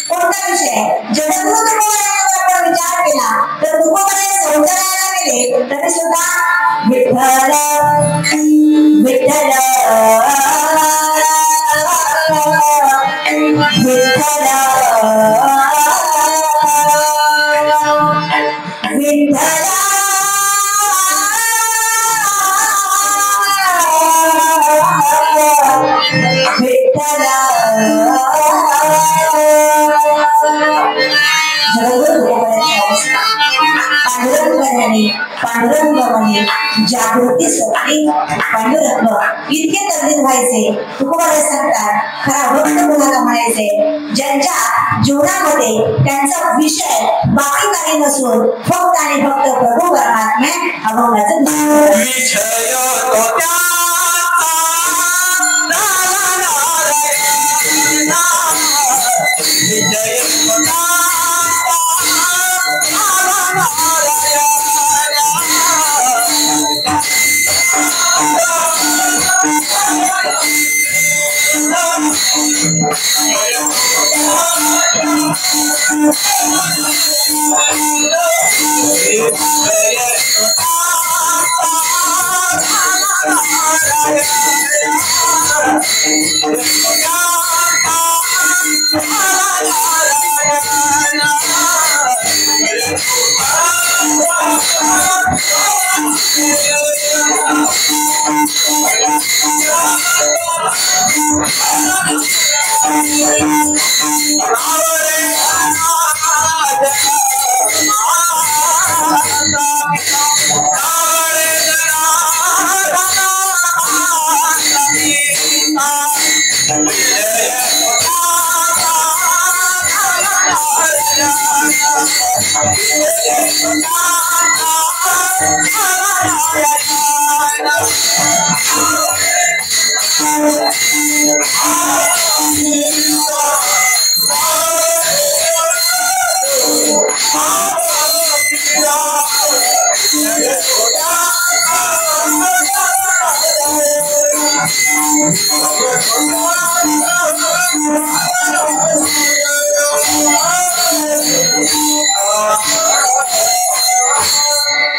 कोणता विषय? जगद्गुरु तुकोबारायांचा आपण विचार केला तर तुकोबाराय सौंदर्याला गेले तरी सुद्धा विठ्ठल विठ्ठल विठ्ठल विठ्ठल पांडुरंग जागृतीसाठी पांडुरंग इतके तल्लीन व्हायचे. तुकोबाराय सांगतात खरा भक्त कोणाला म्हणायचे? ज्यांच्या जीवनामध्ये त्यांचा विषय बाकी काही नसून फक्त आणि फक्त प्रभू परमात्मे अभंगाचं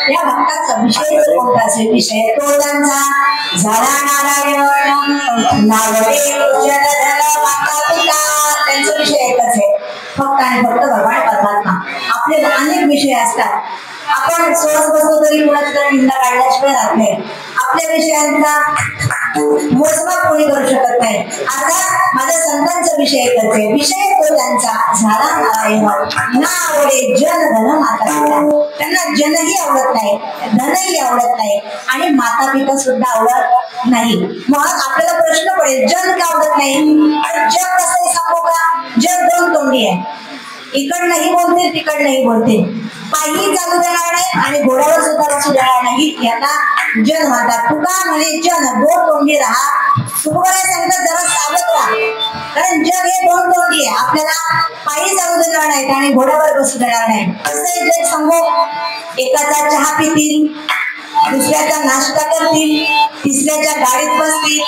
या भक्ताचा विषय कोणताच विषय तो त्यांचा झाला नारायण नावडे जनधन माता पिता, त्यांचा विषय एकच आहे फक्त आणि फक्त भगवान परमात्मा. आपले अनेक विषय असतात, आपण सहज बसलो तरी कुणाचा निंदा काढल्याशिवाय राहत नाही. आपल्या विषयांचा मोजमाप कोणी करू शकत नाही. अर्थात माझ्या संतांचा विषय एकच आहे, विषय तो त्यांचा झाला नारायण ना आवडे जन धन माता पिता. त्यांना जनही आवडत नाही, धनही आवडत नाही आणि माता पिता सुद्धा आवडत नाही. मग आपल्याला प्रश्न पडेल जन का आवडत नाही? जग कसं सांगू का? जग दोन तोंडी आहे, इकडनंही बोलतील तिकडनंही बोलतील, पायी चालू देणार नाही आणि घोड्यावर सुद्धा बसू देणार नाही. याला जन म्हणतात. तुका म्हणे जन दोन तोंडी राहा. तुकोबाराय सांगतात जरा सावध राहा, कारण जग हे दोन तोंडी आहे. आपल्याला पायी चालू देणार नाहीत आणि घोड्यावर बसू देणार नाही. असं जग सांगू, एकाचा चहा पितील, दुसऱ्याचा नाश्ता करतील, तिसऱ्याच्या गाडीत बसतील,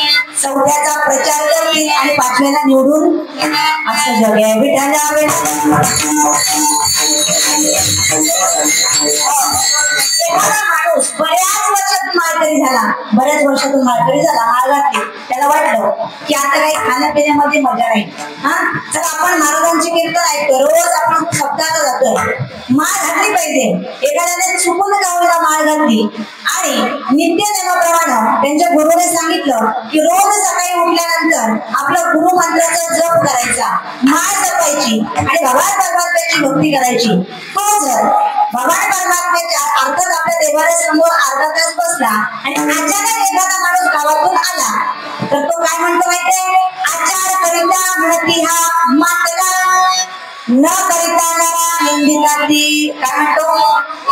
चौथ्याचा प्रचार करतील आणि पाचव्याला निवडून असं जग आहे. विठ्ठल माणूस बऱ्याच वर्षातून माळकरी झाला, माळ घातली, त्याला वाटलं की आता काही खाण्यापिण्यामध्ये मजा नाही. तर आपण महाराजांची कीर्तन ऐकतो, रोज आपण शब्दाला जातो, माळ घातली पाहिजे. एखाद्याने चुकून गावाला माळ घातली आणि नित्य नेमाप्रमाणे त्यांच्या गुरुने सांगितलं सांगितलं की रोज सकाळी उठल्यानंतर आपलं गुरुमंत्राचा जप करायचा, माळ जपायची आणि भगवान परमात्म्याची भक्ती करायची. तो जर भगवान परमात्म्याच्या अर्थात आपल्या देवाऱ्यासमोर अर्धा तास बसला आणि अचानक एखादा माणूस गावातून आला तर तो काय म्हणतो माहितीये? आचार करिता म्हणती हा मातला, न करिता नरा निंदिताती. काय म्हणतो?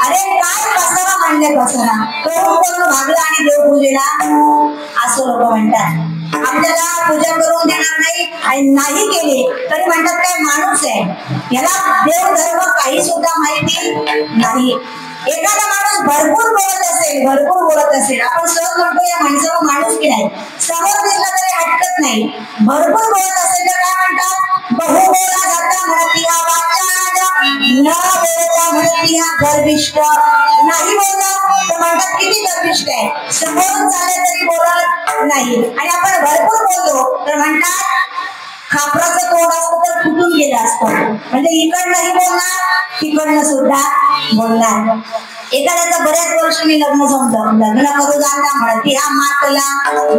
अरे काय बसावा म्हणले बसरा, करून करून भागला आणि देव पूजेला, असं लोक म्हणतात. आपल्याला पूजा करून देणार नाही आणि नाही केली तरी म्हणतात काय माणूस आहे, याला देव धर्म काही सुद्धा माहिती नाही. एखादा माणूस भरपूर बोलत असेल, आपण सहज म्हणतो या माणसाला माणूस की नाही, समोर दिसला तरी हटकत नाही, भरपूर बोलत असेल तर काय म्हणतात? बहु बोला जाता म्हणती हा वाचाल, न बोलता म्हणती हा गर्विष्ठ. नाही बोलत तर म्हणतात किती गर्विष्ठ आहे, समोरून चालले तरी बोलत नाही. आणि आपण भरपूर बोललो तर म्हणतात खापराचं तोंड असतं तर फुटून गेलं असतं, म्हणजे इकडनंही बोलणार तिकडनं सुद्धा बोलणार. एखाद्याचं बऱ्याच वर्षांनी लग्न जमतं, लग्न करू जाता म्हणती हा मातला,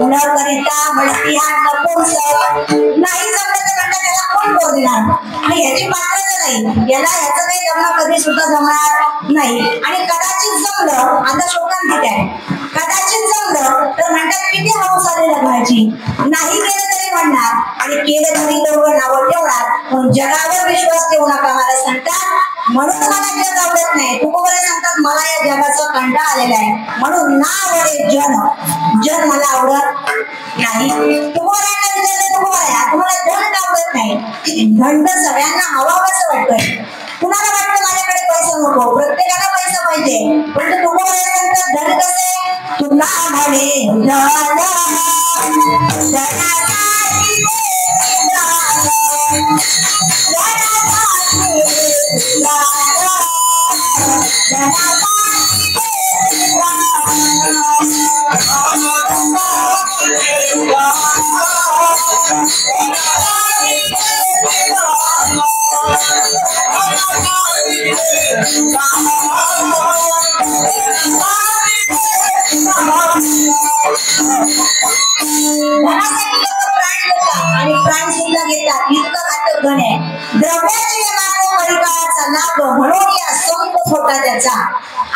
न करिता म्हणती हा नपुंसक. नाही जमलं तर म्हणतात त्याला कोण करू देणार, आणि ह्याची पात्रता नाही, याला ह्याचं काही लग्न कधी सुद्धा जमणार नाही. आणि कदाचित जमलं, आता शोकांतिक आहे, कदाचित जमलं तर म्हणतात किती हौस आली लग्नाची. नाही केलं तरी म्हणणार आणि केलं तरी दोघं नावं ठेवणार. पण जगावर विश्वास ठेवू नका मला सांगतात, म्हणून मला जग आवडत नाही. तुकोबरे सांगतात मला या जगाचा कंटाळा आलेला आहे, म्हणून ना आवडे जन मला आवडत नाही. तुकोबऱ्यांना विचारलं, तुकोबऱ्या तुम्हाला धन का आवडत नाही? धन तर सगळ्यांना हवा कसं वाटतंय, कुणाला वाटतं माझ्याकडे पैसा नको, प्रत्येकाला पैसा पाहिजे. पण तुकोबरे सांगतात धन कसे? तुला म्हणे धन आणि प्राण सुद्धा घेतात, इतकं घातक धन आहे. द्रव्याची परिकाराचा लाभ म्हणून या संत फोटा त्याचा.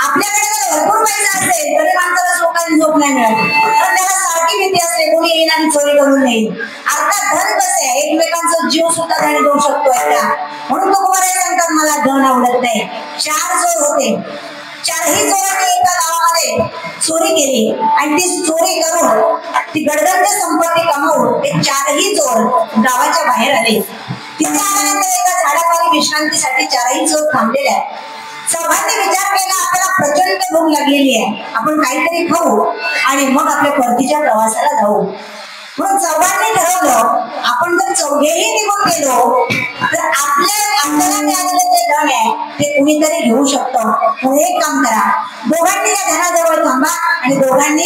आपल्याकडे जर भरपूर पैसा असेल तरी माणसाला सुखाने झोप नाही मिळत, कारण त्याला सारखी भीती असते कोणी येईल आणि चोरी करून येईल. अर्थात धन कसं आहे, एकमेकांचा जीव सुद्धा त्याने देऊ शकतो एकदा. म्हणून तो कुमार सांगतात मला धन आवडत नाही. 4 चोर होते, 4ही चोरांनी एका गावामध्ये चोरी केली आणि ती चोरी करून ती गडगंज संपत्ती कमावून ते 4ही चोर गावाच्या बाहेर आले. तिथे आल्यानंतर एका झाडाखाली विश्रांतीसाठी 4ही चोर थांबलेले आहेत. चौघांनी विचार केला आपल्याला प्रचंड भूक लागलेली आहे, आपण काहीतरी खाऊ आणि मग आपल्या परतीच्या प्रवासाला जाऊ. म्हणून चौघांनी ठरवलं आपण जर चौघेही निघून गेलो तर आपल्याला मिळालेलं जे धन आहे ते कुणीतरी घेऊ शकतो. म्हणून एक काम करा, दोघांनी या धनाजवळ थांबा आणि दोघांनी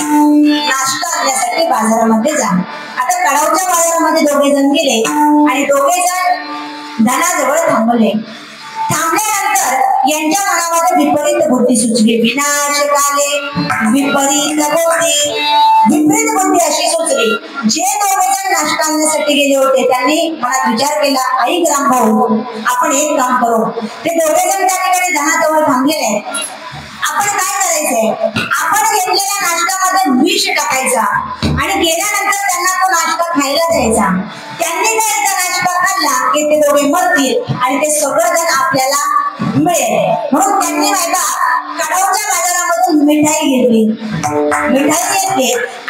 नाश्ता आणण्यासाठी बाजारामध्ये जा. आता कडावच्या बाजारामध्ये दोघे जण गेले आणि दोघे जण धनाजवळ थांबले. थांबल्यानंतर यांच्या मनामध्ये विपरीत बुद्धी सुचली. विनाशकाले विपरीत बुद्धी, विपरीत बुद्धी अशी सुचली. जे दोघे जण नाश्ता आणण्यासाठी गेले होते त्यांनी मनात विचार केला, आई रामभाऊ आपण एक काम करू. ते दोघे जण त्या ठिकाणी धनाजवळ थांबलेले आहेत. आपण काय करायचंय, आपण घेतलेल्या नाश्त्यामध्ये विष टाकायचा आणि गेल्यानंतर त्यांना तो नाश्ता खायला द्यायचा. त्यांनी जर एकदा नाश्ता खाल्ला की ते दोघे मरतील आणि ते सगळं धन आपल्याला मिळेल. म्हणून त्यांनी बायका कडावच्या बाजारामधून मिठाई घेतली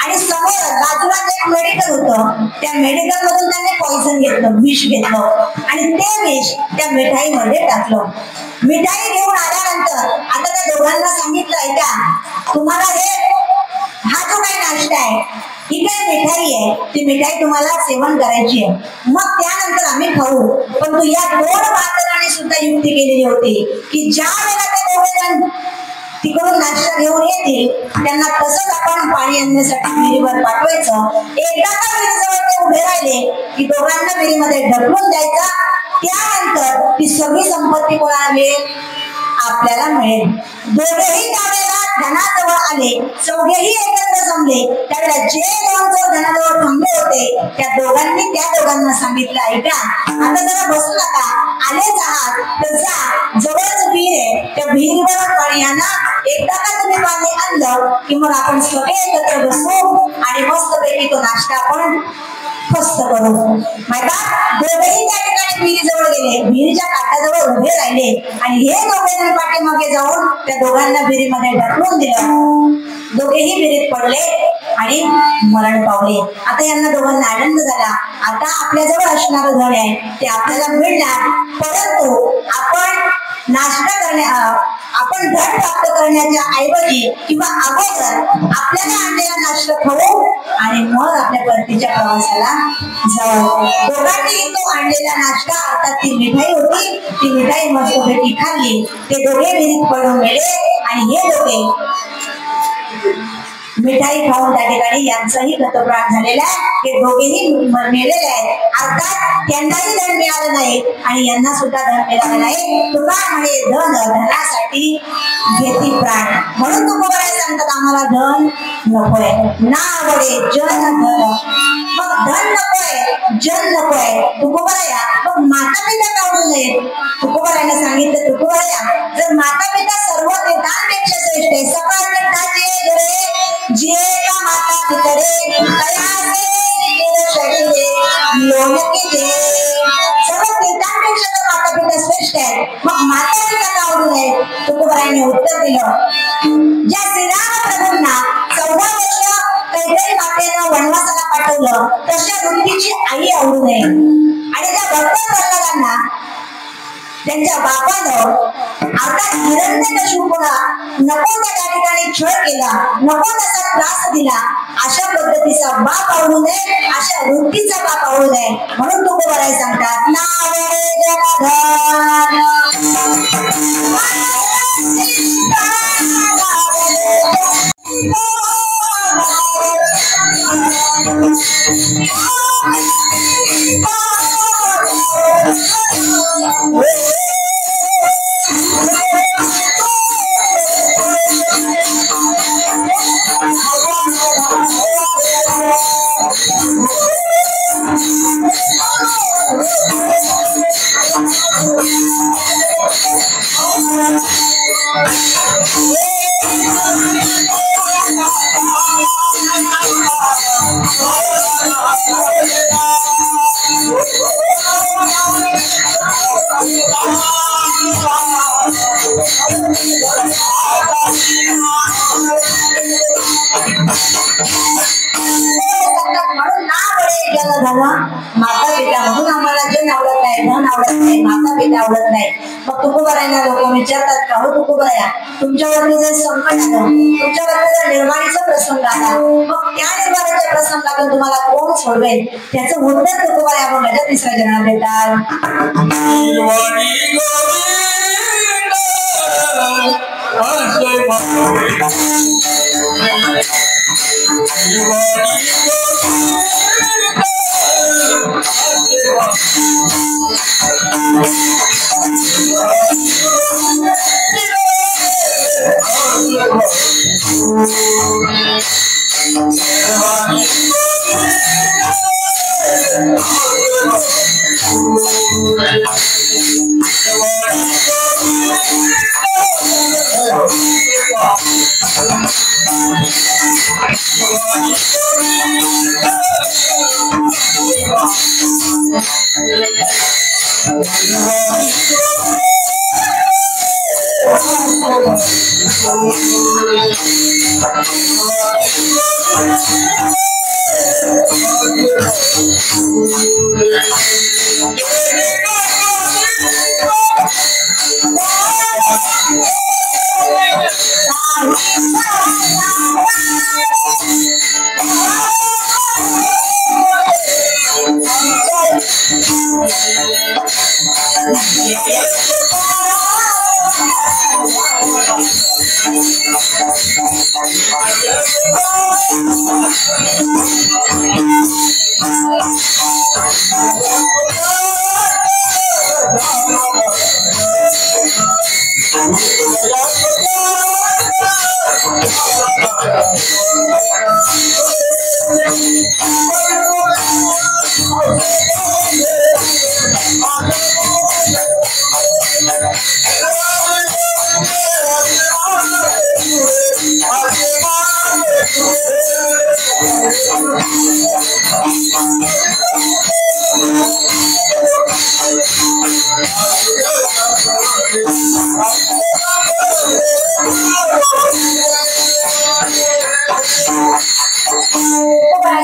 आणि समोर बाजूला एक मेडिकल होतं, त्या मेडिकल मधून त्यांनी पॉइझन घेतलं, विष घेतलं आणि ते विष त्या मिठाईमध्ये टाकलं. मिठाई घेऊन आल्यानंतर आता त्या दोघांना सांगितलं, ऐका तुम्हाला हा जो काही नाश्ता आहे ही काही मिठाई आहे, ती मिठाई तुम्हाला सेवन करायची आहे, मग त्यानंतर आम्ही खाऊ. पण तू या 2 बाजाराने सुद्धा युक्ती केलेली होती की ज्या वेळेला ते दोघे जण तिकडून नाश्ता घेऊन येतील त्यांना तसंच आपण पाणी आणण्यासाठी विहिरीवर पाठवायचं. एकदा का विहिरीजवळ ते उभे राहिले की दोघांना विहिरीमध्ये ढकलून द्यायचा. त्यानंतर ती सगळी संपत्ती कोणाला मिळेल, आपल्याला मिळेल. दोघेही त्यावेळेला धनाजवळ आले, चौघेही एकत्र जमले. त्यावेळेला जे दोन धनाजवळ थांबले होते त्या दोघांना सांगितलं, ऐका आता जरा बसू नका, आलेच आहात तर जा, जवळच विहीर आहे, त्या विहिरीवर पाणी आणा. एकदा का तुम्ही पाणी आणलं की मग आपण सगळे एकत्र बसू आणि मस्तपैकी तो नाश्ता आपण फस्त करू. दोघेही त्या ठिकाणी विहिरीजवळ गेले, विहिरीच्या काठाजवळ उभे राहिले आणि हे दोघे पाठीमागे जाऊन त्या दोघांना विहिरीमध्ये ढकलून दिलं. दोघेही विहिरीत पडले आणि मरण पावले. आता यांना दोघांना आनंद झाला, आता आपल्याजवळ असणारं धन आहे ते आपल्याला मिळणार, परंतु आपण धन प्राप्त करण्याच्या ऐवजी किंवा अगोदर आपल्याला आणलेला नाश्ता खाऊ आणि मग आपल्या परतीच्या प्रवासाला जाऊ. दोघांनी तो आणलेला नाश्ता अर्थात ती मिठाई होती, ती मिठाई मस्तपैकी खाल्ली. ते दोघे विहिरीत पडून गेले आणि हे दोघे मिठाई खाऊन त्या ठिकाणी यांचाही गतप्राण झालेला आहे. हे दोघेही मेलेले आहेत, अर्थात त्यांनाही धन मिळालं नाही आणि यांना सुद्धा धन मिळालं नाही. तुका म्हणे धनासाठी घेती प्राण. म्हणून तुकोबाराय सांगतात आम्हाला धन नकोय, ना आवडे जन धन. मग धन नकोय, जन नकोय, तुकोबाराया मग माता पिता आवडू नये. तुकोबारायला सांगितलं, तुकोबाराया जर माता पिता सर्व पितांपेक्षा श्रेष्ठ आहे, सकाळ पिताचे जे का माता पितरे तयासे शरीरे लोणके दे. सर्व पितांपेक्षा तर माता पिता श्रेष्ठ आहे, मग माता पिता आवडू नये. तुकोबारायने उत्तर दिलं, ज्या श्रीराम प्रभूंना 14 वर्ष कैकेयी मातेनं वनवासाला पाठवलं तशा रुक्मिणीची आई आवडू नये. आणि त्या भक्त प्रल्हादांना त्यांच्या बापानं आता हिरण्यकशिपूला नको त्या ठिकाणी छळ केला, नको तसा त्रास दिला, अशा पद्धतीचा बाप आवडू नये, अशा वृत्तीचा बाप आवडू नये. म्हणून तुकोबाराय सांगतात, नावरे जनार्दन माता पिता. म्हणून आम्हाला जन आवडत नाही, धन आवडत नाही, माता पिता आवडत नाही. मग तुकोबारायला लोक विचारतात का, हो तुकोबाराया तुमच्यावरती जर संकट आलं, तुमच्यावरती जर निर्वाणीचा प्रसंग आला, मग त्या निर्वाणीच्या प्रसंगातून तुम्हाला कोण सोडवेल? त्याचं उत्तर तुकोबाराया मग माझ्या तिसऱ्या जनात देतात.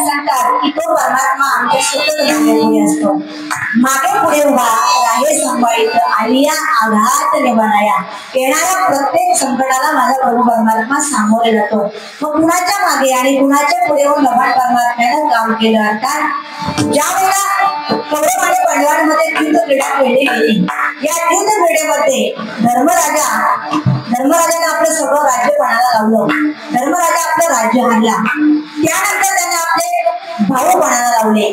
सांगतात की तो परमात्मा आमच्या सतत असतो. मागे पुढे उभा राहे सांभाळीत आलिया आघात निभाया. येणाऱ्या प्रत्येक संकटाला माझा प्रभू परमात्मा सामोरे जातो. मग कुणाच्या मागे आणि कुणाच्या पुढे होऊन भगवान परमात्म्यानं काम केलं. अर्थात ज्या वेळेला कौरव आणि पांडवांमध्ये युद्ध क्रीडा खेळली गेली, या युद्ध क्रीडेमध्ये धर्मराजाने आपलं सगळं राज्य पणाला लावलं. धर्मराजा आपलं राज्य हारला. त्यानंतर त्याने आपले भाऊ पणाला लावले.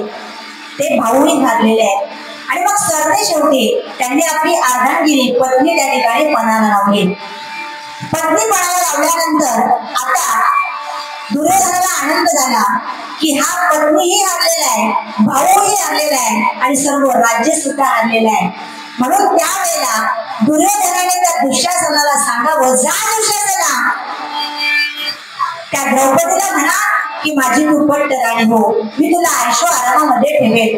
ते भाऊही घातलेले आहेत. आणि मग सरते शेवटी त्यांनी आपली अर्धांगिनी पत्नी त्या ठिकाणी पणाला लावली. पत्नी पणाला लावल्यानंतर आता दुर्योधनाला आनंद झाला की हा पत्नीही हारलेला आहे, भाऊही हारलेला आहे आणि सर्व राज्य सुद्धा हारलेलं आहे. म्हणून त्यावेळेला दुर्योधनाने त्या दुःशासनाला सांगावं, जा दुःशासना, त्या द्रौपदीला म्हणा की माझी तू पट्ट राणी हो, मी तुला ऐशो आरामामध्ये ठेवेल.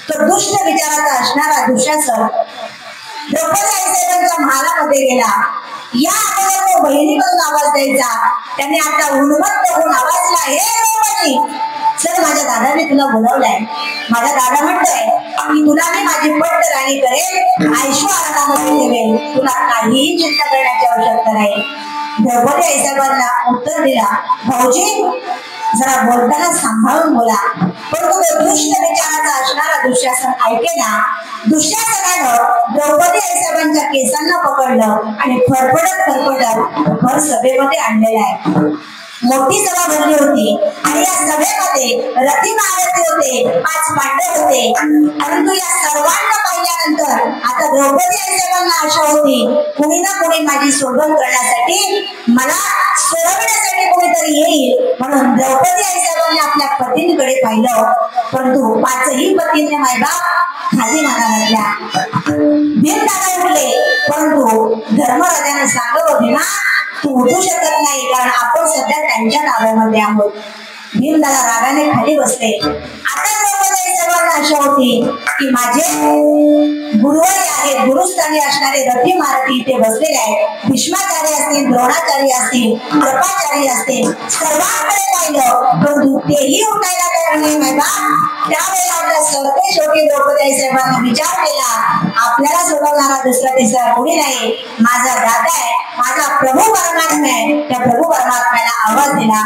तो दुष्ट विचाराचा असणारा दुःशासन द्रौपदी आईसाहेबांच्या महालामध्ये गेला. या अगोदर तो बहिणीकडून आवाज द्यायचा, त्याने आता उन्मत्त होऊन आवाजला, हे द्रौपदी, चल माझ्या दादाने तुला बोलावलंय. माझा दादा म्हणतोय की तुला मी माझी पट्ट राणी करेल, ऐशो आरामामध्ये ठेवेल, तुला काहीही चिंता करण्याची आवश्यकता नाही. द्रौपदी आईसाहेबांना उत्तर दिला, भाऊजी जरा बोलताना सांभाळून बोला. पण तो दुष्ट विचाराचा असणारा दुःशासन ऐकेना. दुःशासनानं द्रौपदी आईसाहेबांच्या केसांना पकडलं आणि फरफडत भर सभेमध्ये आणलेला आहे. मोठी सभा भरली होती आणि या सभेमध्ये रथी महारथी होते, 5 पांडव होते. परंतु या सर्वांना पाहिल्यानंतर आता द्रौपदी आईसाहेबांना आशा होती, कुणी ना कुणी माझी सोडवण करण्यासाठी, मला सोडवण्यासाठी कोणीतरी येईल. म्हणून द्रौपदी आईसाहेबांनी आपल्या पतींकडे पाहिलं, परंतु 5ही पतींनी मायबाप खाली माना घातल्या. भीमदादा उठले, परंतु धर्मराजाने सांगावं, भीमा तू उठू शकत नाही, कारण आपण सध्या त्यांच्या ताब्यामध्ये आहोत. भीमदादा रागाने खाली बसले. आता द्रौपदी सर्वांना आशा होती की माझे गुरुवारी आहेत, गुरुस्थानी असणारे रथी महारथी इथे बसलेले आहेत. भीष्माचार्य असतील, द्रोणाचार्य असतील, कृपाचार्य असतील, सर्वांकडे पाहिलं, परंतु तेही उठायला तयार नाही. त्यावेळेला आपल्या सरते शेवटी द्रौपदी साहेबांनी विचार केला, आपल्याला सोडवणारा दुसरा तिसरा कोणी नाही, माझा दादा आहे, माझा प्रभू परमात्मा आहे. त्या प्रभू परमात्म्याला आवाज दिला,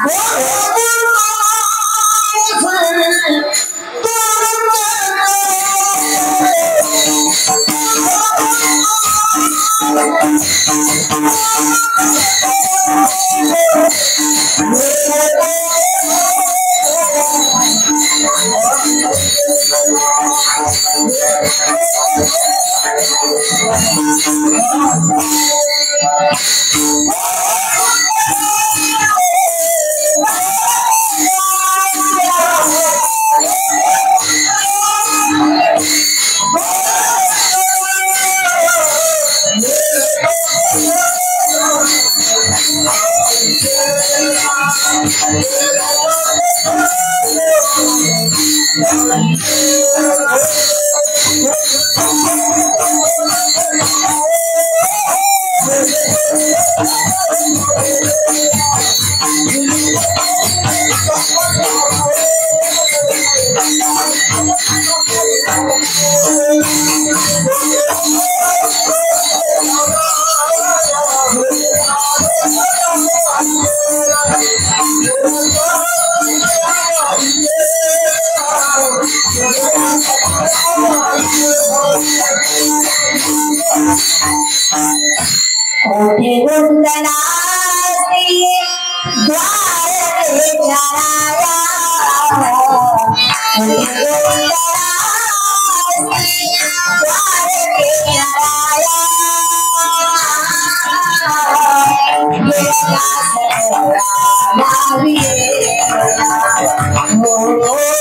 Oh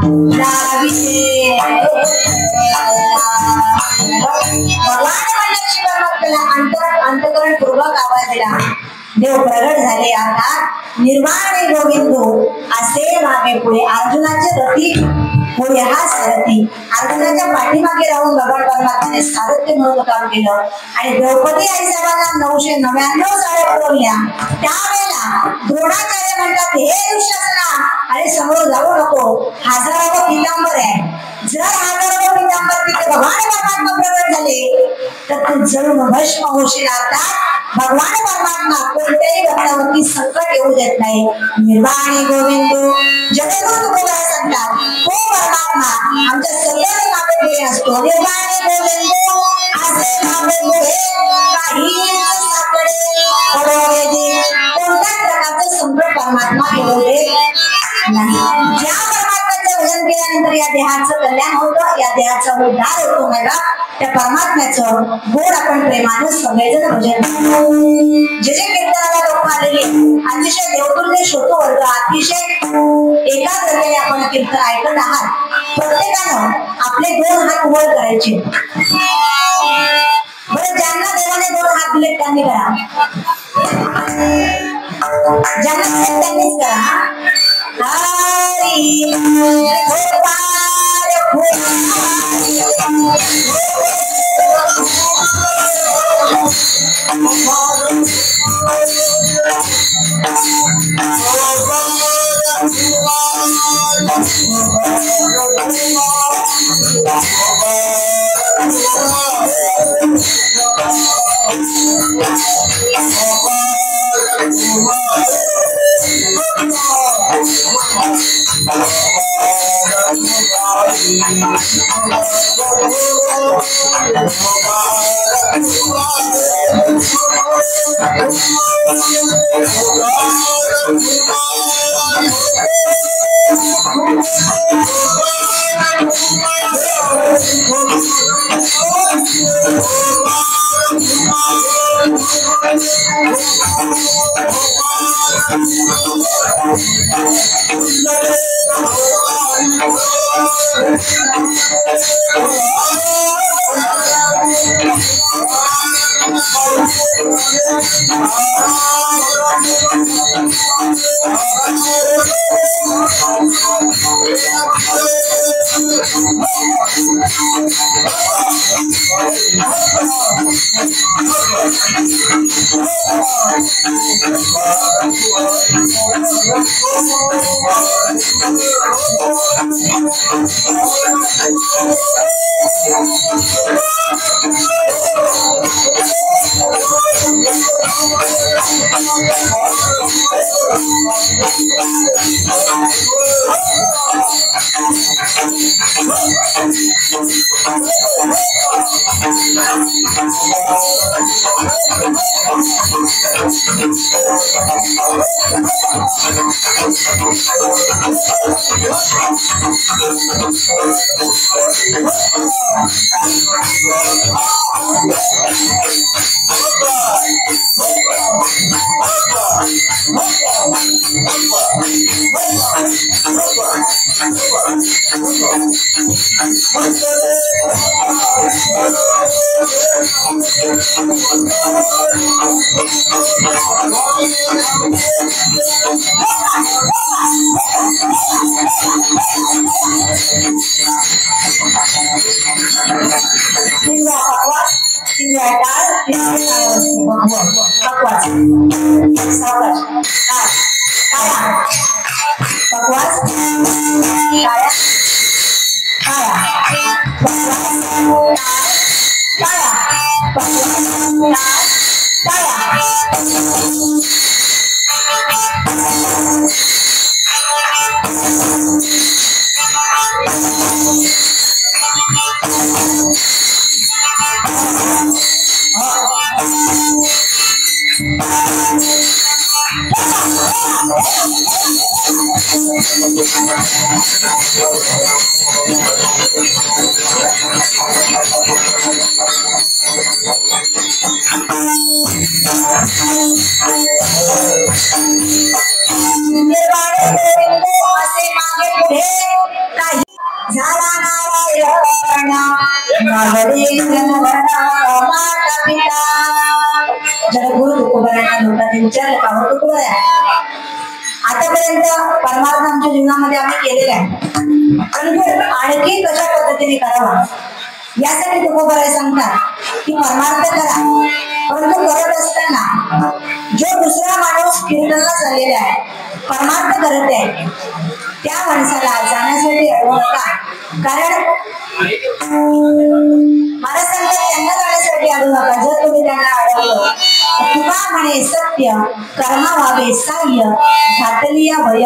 लाविले भगवान म्हणण्याची परमात्म्याला अंतकरण पूर्वक आवाज दिला. देव प्रगट झाले. आता निर्वाण गोविंदो असे मागे पुढे अर्जुनाचे गती पुढे हा सारथी अर्जुनाच्या पाठीमागे राहून भगवान परमात्म्याने सारथी म्हणून काम केलं. आणि द्रौपदी आई साहेबांना 999 साड्या पुरवल्या. त्यावेळेला द्रोणाचार्य म्हणतात, हे दुःशासना, अरे समोर जाऊ नको, हजारो पितांबर आहे. जर हजारो पितांबर तिथे भगवान परमात्मा प्रगट झाले तर तू जळून भस्म होशील. अर्थात भगवान परमात्मा कोणत्याही भक्तावरती संकट येऊ देत नाही. निर्वाणी गोविंदो जगद्गुरु तुकोबाई सांगतात, तो परमात्मा आमच्या सगळ्यांनी मागे पुढे असतो. निर्वाणी गोविंदो असे मागे पुढे काही साकडे पडोवेदी कोणत्याच प्रकारचं संकट परमात्मा येऊ देत नाही. ज्या परमात्म्याचं भजन केल्यानंतर या देहाचं कल्याण होतं, या देहाचा उद्धार होतो मला त्या परमात्म्याचं गोड आपण प्रेमानं सगळेजण भजन करतो. जे जे कीर्तनाला लोक आलेले अतिशय देवतुल्य श्रोतो वर्ग अतिशय एकाग्रतेने आपण कीर्तन ऐकत आहात. प्रत्येकानं आपले 2 हात वर करायचे. बरं, ज्यांना देवाने 2 हात दिले त्यांनी करा, ज्यांना त्यांनीच करा. हरी विचारलं का होतो तुला आतापर्यंत परमार्थ आमच्या जीवनामध्ये आम्ही केलेला आहे, परंतु आणखी कशा पद्धतीने करावा यासाठी तुकोबाराय सांगतात की परमार्थ करा, परंतु करत असताना जो दुसरा माणूस कीर्तनला चाललेला आहे, परमार्थ करत आहे, त्या माणसाला जाण्यासाठी अडवू नका. कारण महाराज सांगतात त्यांना जाण्यासाठी अडवू नका. जर तुम्ही त्यांना अडवलं तुका म्हणे सत्य कर्मा व्हावे साह्य घातलिया भय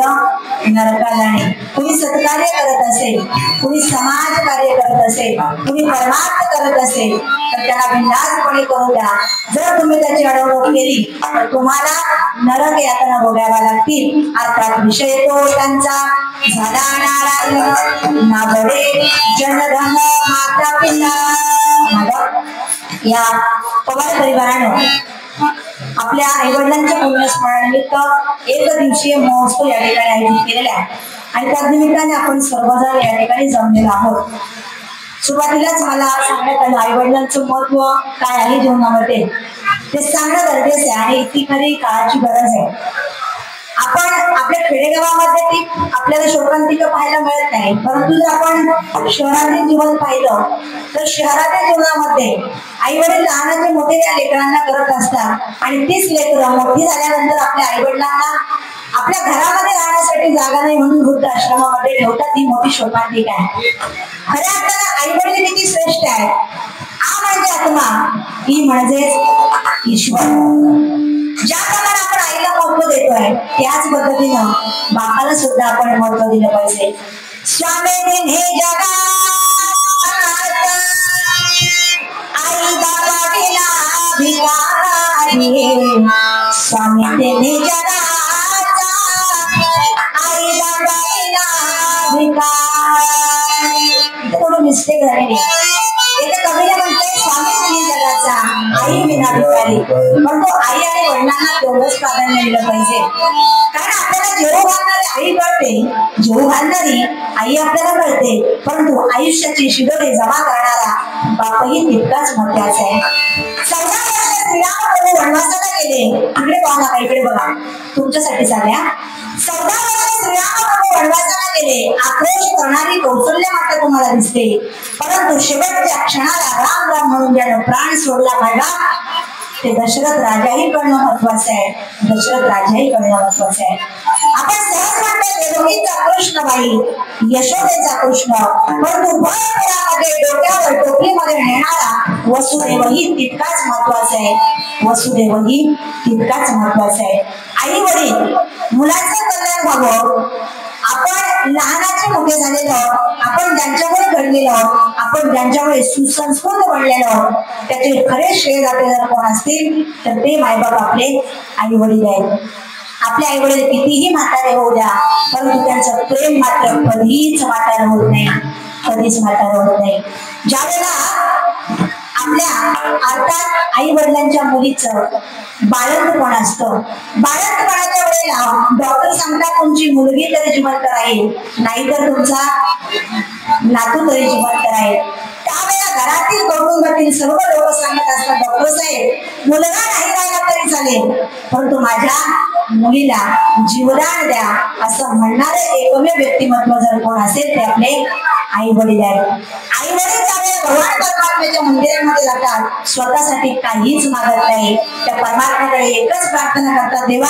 नरका जाणे. कुणी सत्कार्य करत असेल, कुणी समाज कार्य करत असेल, कुणी परमार्थ करत असेल तर त्याला बिनधास्तपणे करू द्या. जर तुम्ही त्याची अडवणूक केली तर तुम्हाला नरक यातना भोगाव्या लागतील. अर्थात विषय तो त्यांचा झाला नारायण ना बडे जनधन माता पिता. या पवार परिवारानं आपल्या आईवडिलांच्या पुण्यस्मरणानिमित्त एक दिवसीय महोत्सव या ठिकाणी आयोजित केलेला आहे आणि त्या निमित्ताने आपण सर्वजण या ठिकाणी जमलेलो आहोत. सुरुवातीलाच मला सांगण्यात आलं आईवडिलांचं महत्व काय आहे जीवनामध्ये ते सांगणं गरजेचं आहे आणि ती खरी काळाची गरज आहे. आपण आपल्या खेडेगावामध्ये ती आपल्याला शोकांतिका पाहायला मिळत नाही, परंतु जर आपण शहरातील जीवन पाहिलं तर शहराच्या जीवनामध्ये आई वडील लहानाचे मोठे या लेकरांना करत असतात आणि तीच लेकरं मोठी झाल्यानंतर आपल्या आई वडिलांना आपल्या घरामध्ये राहण्यासाठी जागा नाही म्हणून वृद्ध आश्रमामध्ये ठेवतात. ही मोठी शोकांतिका आहे. खऱ्या अर्थानं आई वडील किती श्रेष्ठ आहे. आ म्हणजे आत्मा, ई म्हणजेच ईश्वर. ज्याप्रमाणे आपण आईला महत्व देतोय त्याच पद्धतीनं बापाला सुद्धा आपण महत्व दिलं पाहिजे. स्वामी हे जगा आई बाबा विना भिकारी, स्वामी हे जगाचा आई बाबा विना भिकारी. थोडं मिस्टेक झालेली कवीला म्हणते स्वामी जगाचा आई विना भिकारी, पण तो आई आणि वडिलांना तेवढंच प्राधान्य दिलं पाहिजे. कारण आपल्याला जेवू घालणारी आई कळते, जेवू घालणारी आई आपल्याला कळते, परंतु आयुष्याची शिदोरी जमा करणारा बापही तितकाच महत्वाचा आहे. 14 वर्ष श्रीराम वनवासाला गेले. इकडे पाहू नका, इकडे बघा, तुमच्यासाठी चालल्या. 14 वर्ष श्रीराम वनवासाला गेले. आक्रोश करणारी कौशल्य मात्र तुम्हाला दिसते, परंतु शेवटच्या क्षणाला राम राम म्हणून ज्यानं प्राण सोडला काढला ते दशरथ राजाही करणं महत्वाचं आहे. दशरथ राजाही करणं महत्वाचं आहे. आपण सहज म्हणतो देवकीचा कृष्णबाई, यशोदेचा कृष्ण, परंतु भरपुरामध्ये डोक्यावर टोपलीमध्ये नेणारा वसुदेवही तितकाच महत्वाचा आहे. वसुदेवही तितकाच महत्वाचा आहे. आई वडील मुलाचं कल्याण व्हावं, आपण लहानाचे मोठे झालेलो, आपण ज्यांच्यामुळे घडलेलो, आपण ज्यांच्यामुळे सुसंस्कृत बनलेलो, त्याचे खरे श्रेय जर कोण असतील तर ते मायबाप आपले आई वडील आहेत. आपले आई वडील कितीही म्हातारे होऊ द्या, परंतु त्यांचं प्रेम मात्र कधीच म्हातारं होत नाही, कधीच म्हातारं होत नाही. ज्यावेळेला आपल्या अर्थात आई वडिलांच्या मुलीचं बाळंतपण असतं, बाळंतपणाच्या वेळेला डॉक्टर सांगतात तुमची मुलगी तरी जिवंत राहील, नाहीतर तुमचा नातू तरी जिवंत राहील. त्यावेळेला घरातील कौटुंबातील सर्व लोक सांगत असतात डॉक्टर साहेब मुलगा नाही राहिला तरी चालेल, परंतु माझ्या मुलीला जीवदान द्या असं म्हणणारे एकमेव व्यक्तिमत्व जर कोण असेल ते आपले आई वडील आहेत. आई वडील त्यावेळेला भगवान परमात्म्याच्या मंदिरामध्ये जातात, स्वतःसाठी काहीच मागत नाही, त्या परमात्म्याकडे एकच प्रार्थना करतात, देवा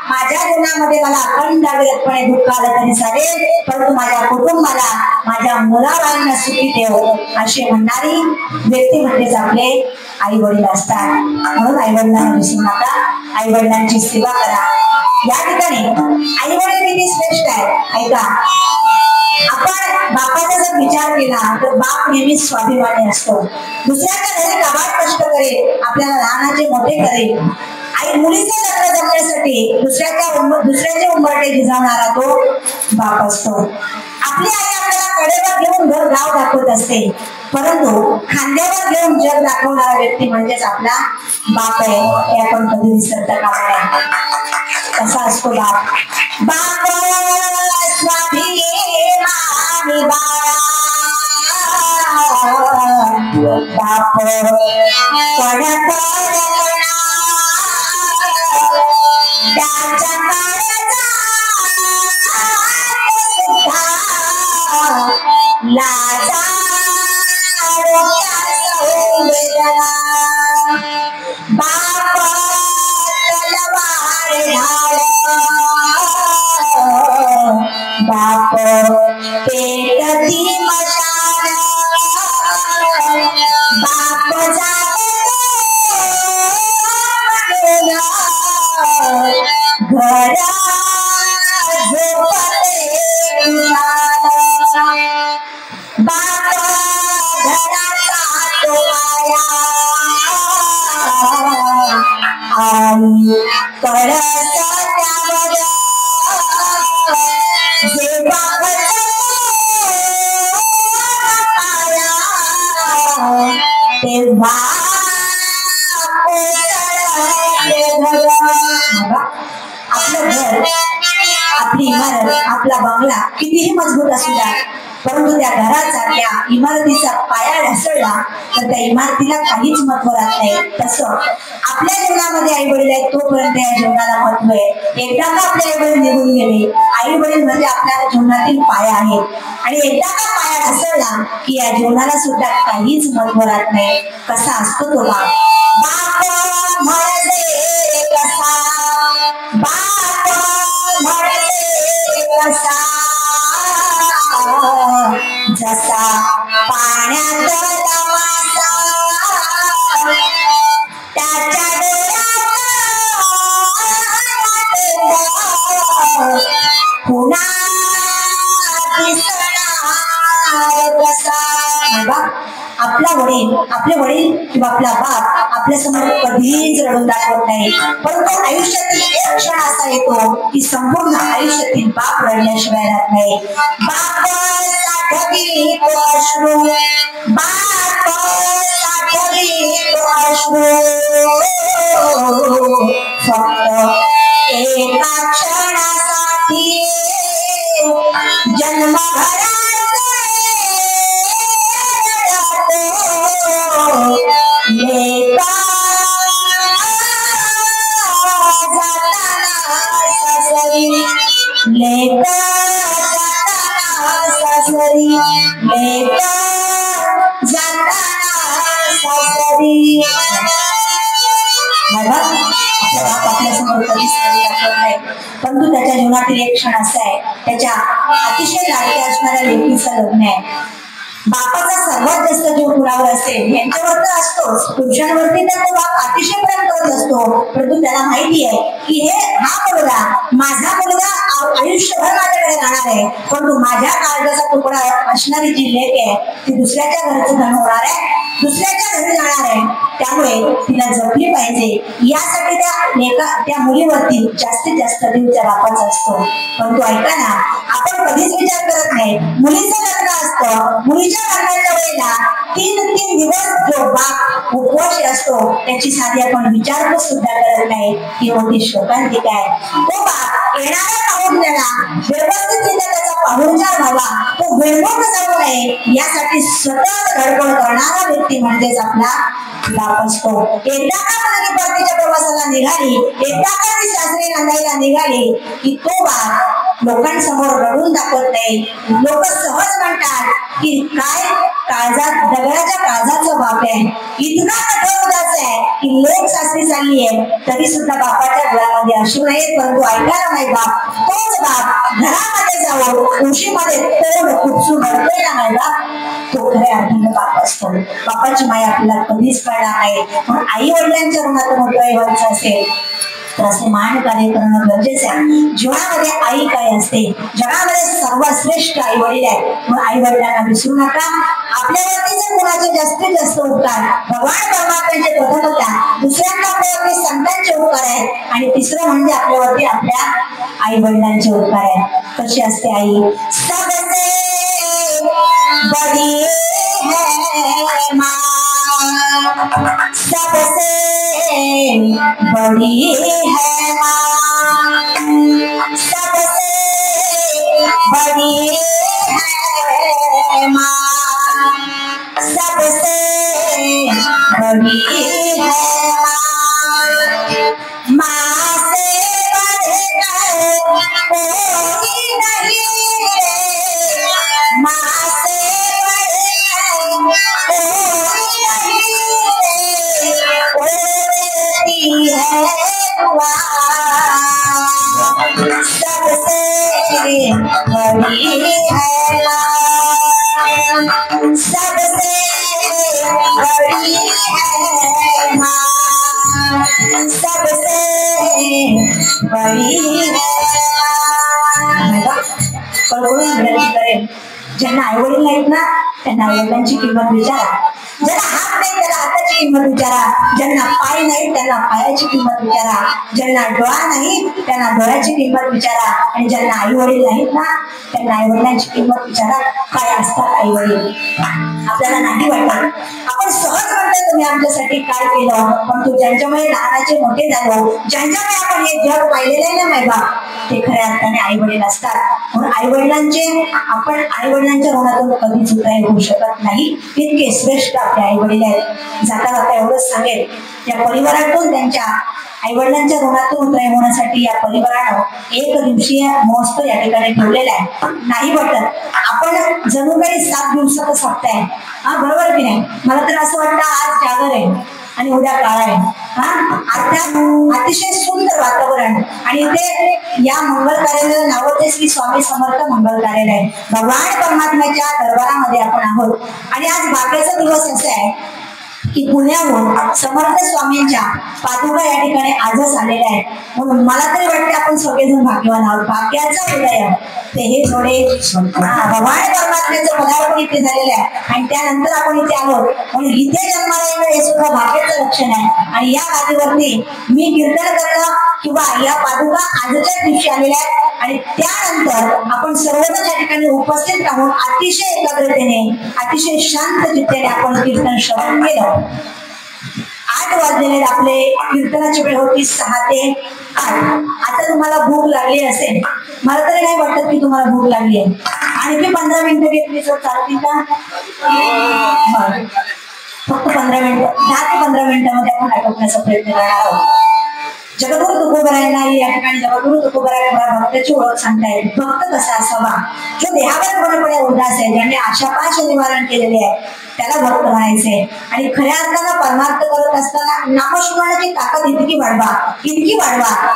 माझ्या जीवनामध्ये मला अखंड अविरतपणे दुःख आलं तरी चालेल, परंतु माझ्या कुटुंबाला माझ्या मुलाबाळांना सुखी ठेव असे म्हणणारी व्यक्ती म्हणजेच आपले आई वडील असतात. म्हणून आई वडिलांना विसरू नका, आई वडिलांची सेवा करा. या ठिकाणी आई वडील किती श्रेष्ठ आहे. ऐका, आपण बापाचा जर विचार केला तर बाप नेहमी स्वाभिमानी असतो. दुसऱ्याच्या घरी कबाड कष्ट करेल, आपल्याला लहानाचे मोठे करेल. आई मुलीचे लग्न जमण्यासाठी दुसऱ्याचे उंबरटे झिजवणारा तो बाप असतो. आपली आई आपल्याला कडेवर घेऊन घर गाव दाखवत असते, परंतु खांद्यावर घेऊन जग दाखवणारा व्यक्ती म्हणजेच आपला बाप आहे. हे आपण कधी विसरता कामा नये. कसा असतो बाप? बाप स्वाभिमानी बाळा, बाप पडत लाजा वेदना बाप तलवार ढाल बाप पेटती मशाल बाप घर झोपते बाप घराचा तोया आई कळस त्यावर जे बाप तेव्हा आपलं घर आपली इमारत आपला बंगला कितीही मजबूत असू द्या परंतु त्या घराचा त्या इमारतीचा पाया ढासळला तर त्या इमारतीला काहीच महत्व राहत नाही. तसं आपल्या जीवनामध्ये आई वडील आहेत तोपर्यंत या जीवनाला महत्व आहे. एकदा का आपले आई वडील निघून गेले आई वडील म्हणजे आपल्या जीवनातील पाया आहे आणि एकदा का पाया ढासळला की या जीवनाला सुद्धा काहीच महत्व राहत नाही. कसा असतो तो बाप म्हणते कसा बाप म्हणते कसा जसा पाण्यात मासा त्याच्या डोळ्यात पुन्हा दिसणार कसा. आपला वडील आपले वडील किंवा आपला बाप आपल्या समोर कधीच रडून दाखवत नाही परंतु आयुष्यातील एक क्षण असा येतो की संपूर्ण आयुष्यातील बाप रडल्याशिवाय राहत नाही. बाप साठवी तो अश्रू बाप साठवी तो अश्रू फक्त एका क्षणासाठी जन्मभरात लेका जाताना सासरी लेका जाताना सासरी लेका जाताना सासरी. आपल्या समोर कधीच दाखवत नाही परंतु त्याच्या जीवनातील एक क्षण असा आहे त्याच्या अतिशय लाडक्या असणाऱ्या लेकीचं लग्न आहे. बापाचा सर्वात जास्त जीव कुणावर असेल यांच्यावर तर असतोच पुरुषांवरती तर तो बाप अतिशय प्रेम करत असतो परंतु त्याला माहिती आहे की हा मुलगा माझा मुलगा आयुष्यभर माझ्याकडे राहणार आहे परंतु माझ्या काळजाचा तुकडा असणारी जी लेक आहे ती दुसऱ्याच्या घरचं धन होणार आहे दुसऱ्याच्या घरी जाणार आहे त्यामुळे तिला जपली पाहिजे यासाठी त्या मुलीवरती जास्तीत जास्त जीव त्या बापाचा असतो. परंतु ऐका ना आपण कधीच विचार करत नाही मुलीचं लग्न असतं मुलीच्या लग्नाच्या वेळेला 3 दिवस जो बाप उपवासी असतो त्याची साधी आपण विचारपूस सुद्धा करत नाही ही मोठी शोकांतिका आहे. तो बाप येणाऱ्या पाहुण्याला व्यवस्थितरित्या त्याचा पाहुणचार व्हावा तो वेळमोड जाऊ नये यासाठी सतत धडपड करणारा व्यक्ती म्हणजेच आपला बाप असतो. एकदा का मुलगी परतीच्या प्रवासाला निघाली एकदा का ती सासरी नांदायला निघाली की तो बाप लोकांसमोर रडून दाखवत नाही. लोक सहज म्हणतात की काय काळजात दगडाच्या काळजाचं बाप आहे इतका कठोर उदास आहे की लोक सासरी चालली आहे तरी सुद्धा बापाच्या डोळ्यामध्ये अश्रू नाहीत परंतु ऐकायला नाही बाप तोच बाप घरामध्ये जाऊन उशीमध्ये तोंड खुपसून रडतोय ना नाही बाप तो खऱ्या अर्थानं बाप असतो. बापाची माया आपल्याला कधीच कळणार नाही म्हणून आई वडिलांच्या ऋणातून मोठं असेल तर असे मान कार्य करणं गरजेचं आहे. जीवनामध्ये आई काय असते जगामध्ये सर्वात श्रेष्ठ आई वडील आहे म्हणून आई वडिलांना विसरू नका. आपल्यावरती जर कुणाचे जास्तीत जास्त उपकार भगवान परमात्म्याचे प्रथम होता दुसऱ्यांदा आपल्यावरती संतांचे उपकार आहेत आणि तिसरं म्हणजे आपल्यावरती आपल्या आई वडिलांचे उपकार आहेत. कशी असते आई सबसे बडी है माँ सबसे बड़ी है माँ सबसे बड़ी है माँ सबसे बड़ी है माँ से बढ़कर कोई नहीं माँ से बड़ी है माँ, सबसे बड़ी है माँ, सबसे बड़ी है माँ। पण कोणी विनंती करेल, ज्यांना आई वडील नाहीत ना त्यांना आई वडिलांची किंमत विचारा, ज्यांना हात नाही त्याला हाताची किंमत विचारा, ज्यांना पाय नाही त्यांना पायाची किंमत विचारा, ज्यांना डोळा नाही त्यांना डोळ्याची किंमत विचारा, आणि ज्यांना आई वडील नाहीत ना त्यांना आई वडिलांची किंमत विचारा. काय असतात आई वडील? आपल्याला नाही वाटत, आपण सहज म्हणतो तुम्ही आमच्यासाठी काय केलं, पण तू ज्यांच्यामुळे लहानाचे मोठे झालो, ज्यांच्यामुळे आपण हे जग पाहिलेलं आहे ना मायबाप, ते खऱ्या अर्थाने आई वडील असतात. म्हणून आई वडिलांचे आपण आई वडिलांच्या ऋणातून कधीच उतराई होऊ शकत नाही. इतके श्रेष्ठ आपले आई वडील आहेत. जाता जाता एवढंच सांगेल, या परिवारातून त्यांच्या आई वडिलांच्या ऋणातून उतराई होण्यासाठी या परिवारानं एक दिवसीय महोत्सव या ठिकाणी ठेवलेला आहे. नाही वाटत आपण जणू काही 7 दिवसाचा सप्ताह आहे, हा बरोबर की नाही? मला तर असं वाटतं आज जागर आहे आणि उद्या काळ आहे. अर्थात अतिशय सुंदर वातावरण, आणि इथे या मंगल कार्यालयाला नाव श्री स्वामी समर्थ मंगल कार्यालय, भगवान परमात्म्याच्या दरबारामध्ये आपण आहोत. आणि आज भाग्याचा दिवस असा आहे की पुण्याहून समर्थ स्वामींच्या पादुका या ठिकाणी आजच आलेल्या आहेत. म्हणून मला तरी वाटते आपण सगळेजण भाग्यवान आहोत. भाग्याचा उदय ते हे थोडे भगवान परमात्म्याचं पदार्पण इथे झालेलं आहे, आणि त्यानंतर आपण इथे आलो. म्हणून इथे जन्माला येणं हे सुद्धा भाग्याचं लक्षण आहे. आणि या गादीवरती मी कीर्तन करणं किंवा या पादुका आजच्या दिवशी आलेल्या आहेत, आणि त्यानंतर आपण सर्वजण या ठिकाणी उपस्थित राहून अतिशय एकाग्रतेने अतिशय शांत चित्तेने आपण कीर्तन श्रवण केलं. 8 वाजलेले आपले कीर्तनाची वेळ होती 6 ते 8. आता तुम्हाला भूक लागली असेल, मला तरी नाही वाटत की तुम्हाला भूक लागली आहे. आणखी 15 मिनिटं घेतली तर चालतील का? फक्त 15 मिनिटं, 10 ते 15 मिनिटांमध्ये आपण आटोपण्याचा प्रयत्न करणार आहोत. जगद्गुरु तुकोबरायांना या ठिकाणी जगद्गुरु तुकोबराय भक्ताची ओळख सांगतायत. भक्त कसा असावा? जो देहावर पूर्णपणे उदास आहे, ज्याने आशापाश निवारण केलेले आहे, त्याला भक्त म्हणायचे. आणि खऱ्या अर्थानं परमार्थ करत असताना नामस्मरणाची ताकद इतकी वाढवा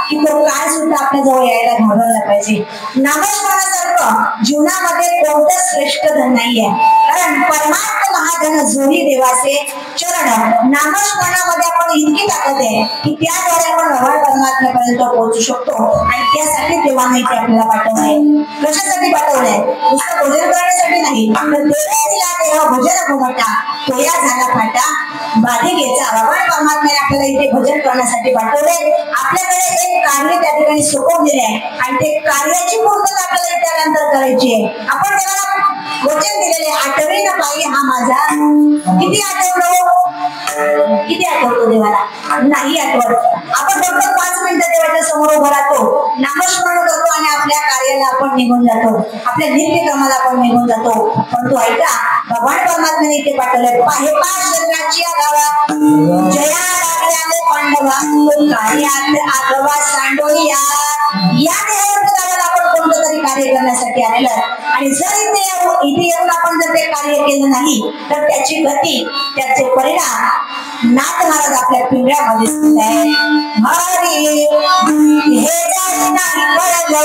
की तो काळ सुद्धा आपल्या जवळ यायला घाबरला पाहिजे. नामस्मरणासारखं जीवनामध्ये कोणतं श्रेष्ठ धन नाहीये, कारण परमार्थ महाधन जोडी देवाचे चरण. नामस्मरणामध्ये आपण इतकी ताकद आहे की त्याद्वारे आपण भगवान परमात्म्यापर्यंत पोहोचू शकतो. आणि त्यासाठी देवाने इथे आपल्याला पाठवलंय. कशासाठी पाठवलंय? नुसतं भोजन करण्यासाठी नाही, तर देवा देह भजन घुमटा तोया झाला फाटा बाधिकेचा. भगवान परमात्म्याने आपल्याला इथे भजन करण्यासाठी पाठवलंय. आपल्याकडे एक कार्य त्या ठिकाणी सोपवलेले आहे, आणि ते कार्याची पूर्तता आपल्याला त्यानंतर करायची आहे. आपण देवाला वचन दिलेले, आठवे न पायी हा माझा. किती आठवतो देवाला? नाही आठवत. आपण फक्त 5 मिनिटं देवाच्या समोर उभं राहतो, नामस्मरण करतो, आणि आपल्या कार्याला आपण निघून जातो, आपल्या नित्यक्रमाला आपण निघून जातो. पण तो ऐका, भगवान परमात्म्याने इथे पाठवलंय. पाहे शरीराची आगावा जया लागल्याने पांडवा कार्यात आगवा सांडोया. या देहावर आपण कोणतं तरी कार्य करण्यासाठी आलेलं, आणि जर इथे येऊन आपण जर ते कार्य केलं नाही तर त्याची गती, त्याचे परिणाम नाथ महाराज आपल्या पिंजऱ्यामध्ये हरी हे नाही कळलं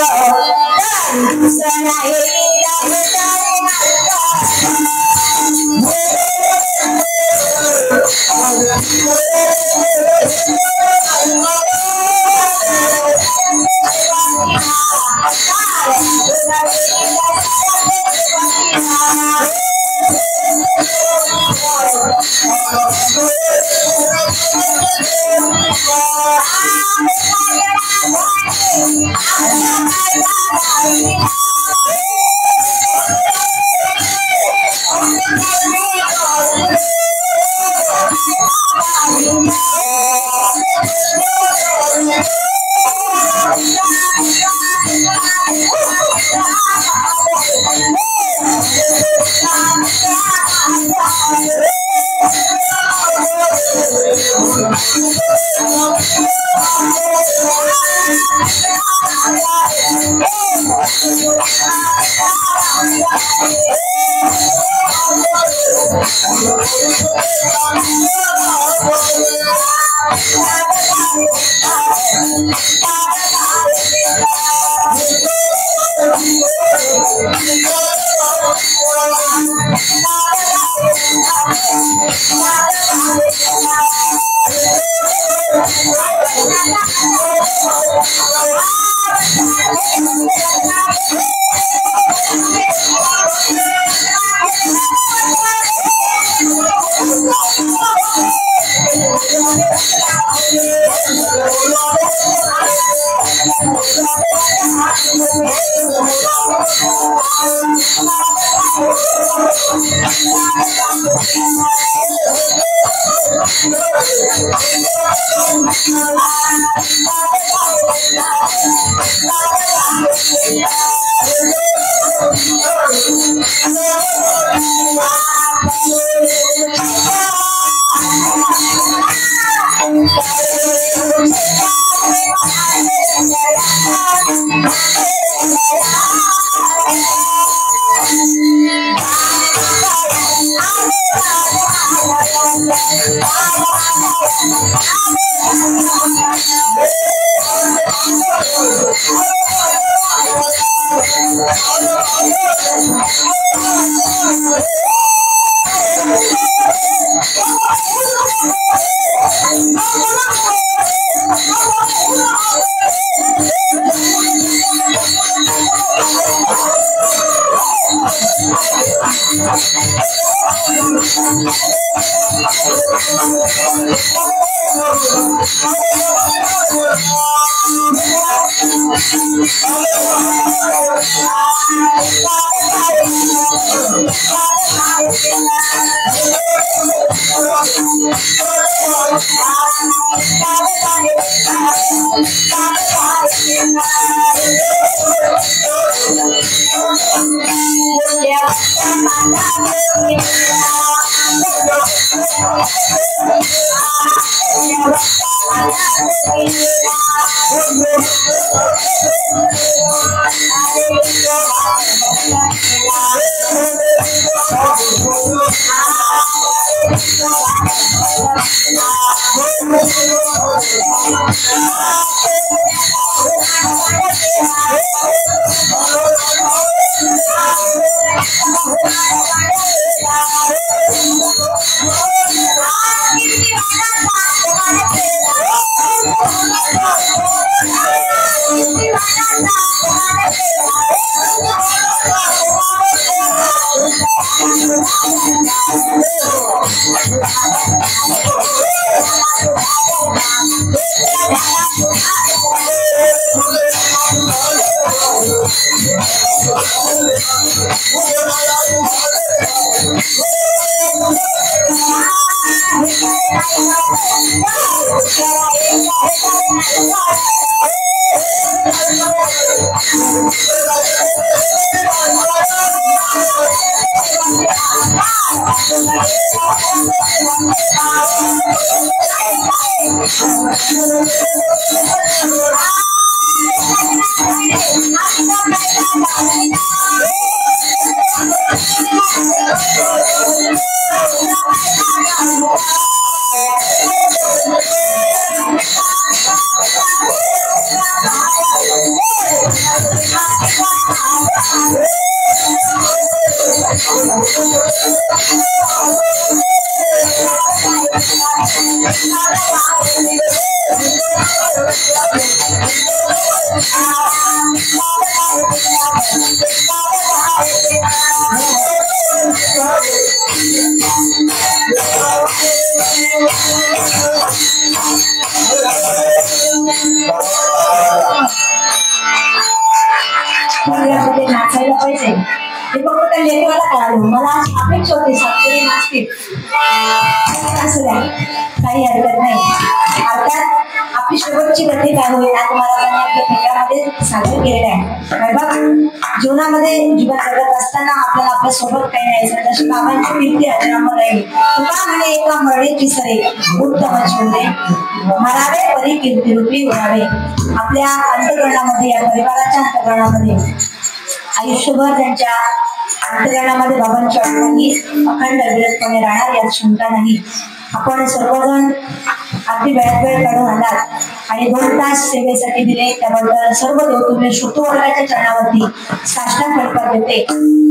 नाचायला पाहिजे हे फक्त त्या लेकराला कळालं. मला अपेक्षा होती सातपुरी नाचतील असं द्या, काही हरकत नाही. अर्थात आपली शेवटची गती काय होईल आता मला आपल्या पिकामध्ये सादर केलेलं आहे. बघ जीवनामध्ये जीवन जगत असताना आपल्याला आपल्या सोबत काही नाही. जशी बाबांची कीर्ती अजरामर राहील. तुका म्हणे एका मरणे सरे उत्तम शोधे मरावे परी कीर्ती रूपी उडावे. आपल्या अंतकरणामध्ये या परिवाराच्या अंतकरणामध्ये आयुष्यभर त्यांच्या अंतकरणामध्ये बाबांच्या आठवणी अखंड विरतपणे राहणार यात शंका नाही. आपण सर्वजण अगदी वेळात वेळ काढून आलात आणि 2 तास सेवेसाठी दिले त्याबद्दल सर्व देवतुल्य श्रोतू वर्गाच्या चरणावरती साष्टांग फडकत देते.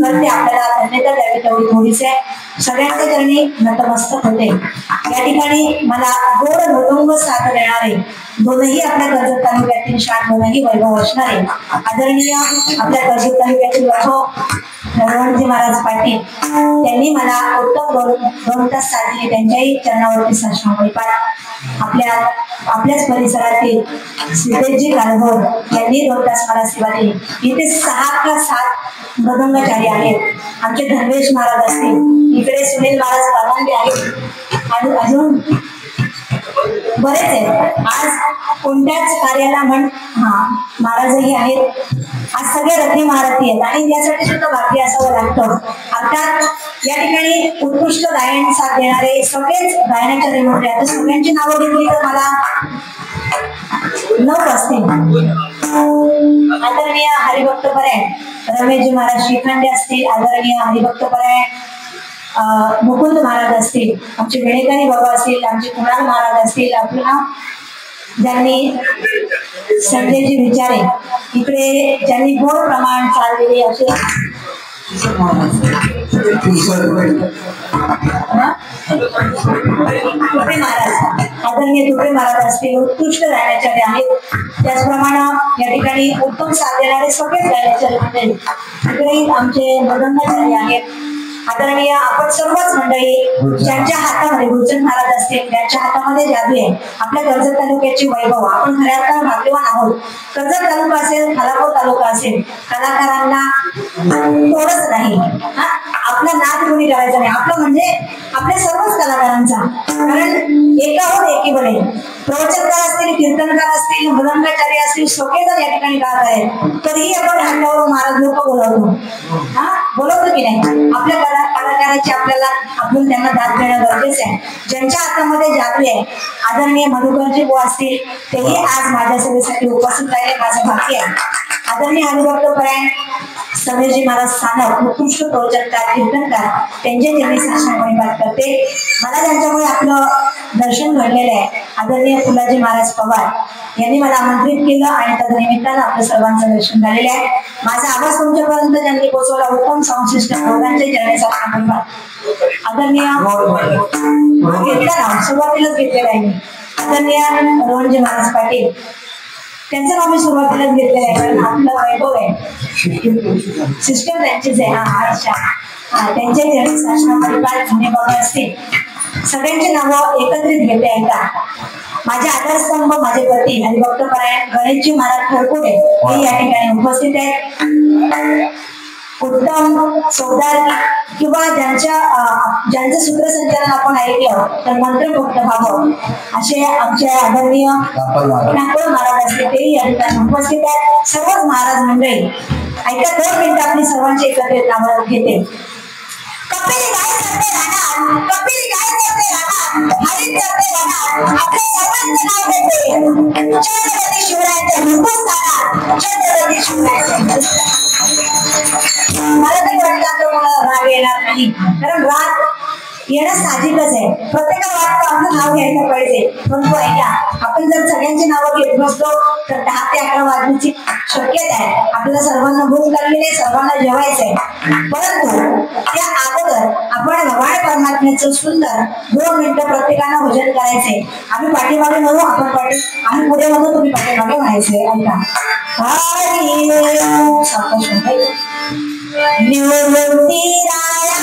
तर ते आपल्याला धन्यता द्यावी तेवढी थोडीच आहे. सगळ्यांच्या चरणी नतमस्तक होते. या ठिकाणी मला गोड मृदुंग साथ देणारे दोनही आपल्या कर्जत तालुक्यातील दोनही वैभव असणारे आदरणीय आपल्या कर्जत तालुक्यातील वैभव नरवणजी महाराज पाटील त्यांनी मला उत्तम 2 तास साथ दिली. त्यांच्याही चरणावरती साष्टांग फडकत आपल्याच परिसरातील सिद्धेशजी कालभोर यांनी 2 तास मला सेवा दिली. इथे 6 का 7 मृदंगाचारी आहेत. आमचे धर्मेश महाराज असतील, इकडे सुनील महाराज परवानगी आहेत आणि अजून बरेच आहेत. आज कोणत्याच कार्याला महाराजही आहेत. आज सगळे रथी महारथी आहेत आणि यासाठी सुद्धा भाग्य असावं लागतं. अर्थात या ठिकाणी उत्कृष्ट गायन साथ देणारे सगळेच गायनाच्या रेमोटे आता सगळ्यांची नावं घेतली तर मला 9 असतील. आदरणीय हरिभक्त परायण रमेशजी महाराज श्रीखंडे असतील, आदरणीय हरिभक्त परायण मुकुंद महाराज असतील, आमचे वेणेकरी बाबा असतील, आमचे कुणाल महाराज असतील, आपलं ज्यांनी संजयजी विचारे इकडे ज्यांनी गोड प्रमाण चाललेले असे तुपे महाराज आदरणीय तुपे महाराज असतील उत्कृष्ट गायनाचार्य आहेत. त्याचप्रमाणे या ठिकाणी उत्तम साथ देणारे सगळेच गायनाचार्य मंडळी इकडे आमचे मृदंगाचार्य आहेत. आदरणीय आपण सर्वच मंडळी ज्यांच्या हातामध्ये गुरुचंद महाराज असतील त्यांच्या हातामध्ये जादू आहे. आपल्या कर्जत तालुक्याची वैभव आपण खऱ्या अर्थाने भाग्यवान आहोत. कर्जत तालुका असेल, खालापूर तालुका असेल, कलाकारांना थोडंच नाही आपला नाद कोणी करायचा नाही. आपलं म्हणजे आपल्या सर्वच कलाकारांचा, कारण एकाहून एकी बने प्रवचनकार असतील, कीर्तनकार असतील, मृदंगाचार्य असतील, सगळेजण या ठिकाणी गात आहेत. तरीही आपण हातावर महाराज लोक बोलवतो बोलवतो की नाही. आपल्या कलाकाराची आपल्याला आपण त्यांना दाद देणं गरजेचं आहे. ज्यांच्या हातामध्ये जादू आहे आदरणीय मधुकरजी बुवा असतील तेही आज माझ्या सेवेसाठी उपस्थित राहिले. माझं भाग्य आहे. आदरणीय हरिभक्त परायण समीरजी महाराज स्थानक उत्कृष्ट प्रवचनकार कीर्तनकार त्यांनी साष्टांग फडकत करते. मला त्यांच्यामुळे आपलं दर्शन घडलेलं आहे. आदरणीय फुलाजी महाराज पवार यांनी मला आमंत्रित केलं आणि तदनिमित्तानं आपलं सर्वांचं दर्शन झालेलं आहे. माझा आवाज तुमच्यापर्यंत ज्यांनी पोहोचवला उत्तम संशिष्ट दोघांचे चरणी साष्टांग फडकत. आदरणीय घेतला ना सुरुवातीलाच घेतलेला आहे मी. आदरणीय रोहनजी महाराज पाटील त्यांचं नाव मी सुरुवातीलाच घेतलेलं आहे कारण आपलं वैभव आहे सिस्टम त्यांचीच आहे. अच्छा त्यांच्या चरणी साष्टांग फडकत जुने बाबा असतील सगळ्यांची नावं एकत्रित घेते आहे का. माझे आधारस्तंभ माझे पती हरिभक्त परायण गणेशजी महाराज खरकुडे हे या ठिकाणी उपस्थित आहेत. उत्तम चौदार किंवा ज्यांचं सूत्रसंचालन आपण ऐकलं तर मंत्रमुग्ध व्हावं असे आमचे आदरणीय नागपूर महाराज असते तेही या ठिकाणी उपस्थित आहेत. सर्वच महाराज मंडळी ऐका 2 मिनिटं आपली सर्वांची एकत्रित नावं घेते. कपिल गाय करते राहणार, कपिल गाय करते राहणार, हरित करते राहणार, आपल्या सर्वांचं नाव घेते. छत्रपती शिवरायांच्या हिंदुस्थानात, छत्रपती शिवरायांच्या हिंदुस्थानात. मला तरी वाटतं आपलं मला राग येणार नाही कारण राग येणं साहजिकच आहे. प्रत्येकाला वाटतं आपलं नाव घ्यायला पाहिजे परंतु ऐका आपण जर सगळ्यांची नावं घेत बसलो तर 10 ते 11 वाजण्याची शक्यता आहे. आपल्याला सर्वांना भूक लागलेली आहे, सर्वांना जेवायचंय. परंतु त्या अगोदर आपण भगवान परमात्म्याचं सुंदर 2 मिनिटं प्रत्येकानं भजन करायचंय. आम्ही पाठीमागे म्हणू आम्ही पुढे म्हणू तुम्ही पाठीमागे म्हणायचंय. ऐका निवृत्ती राया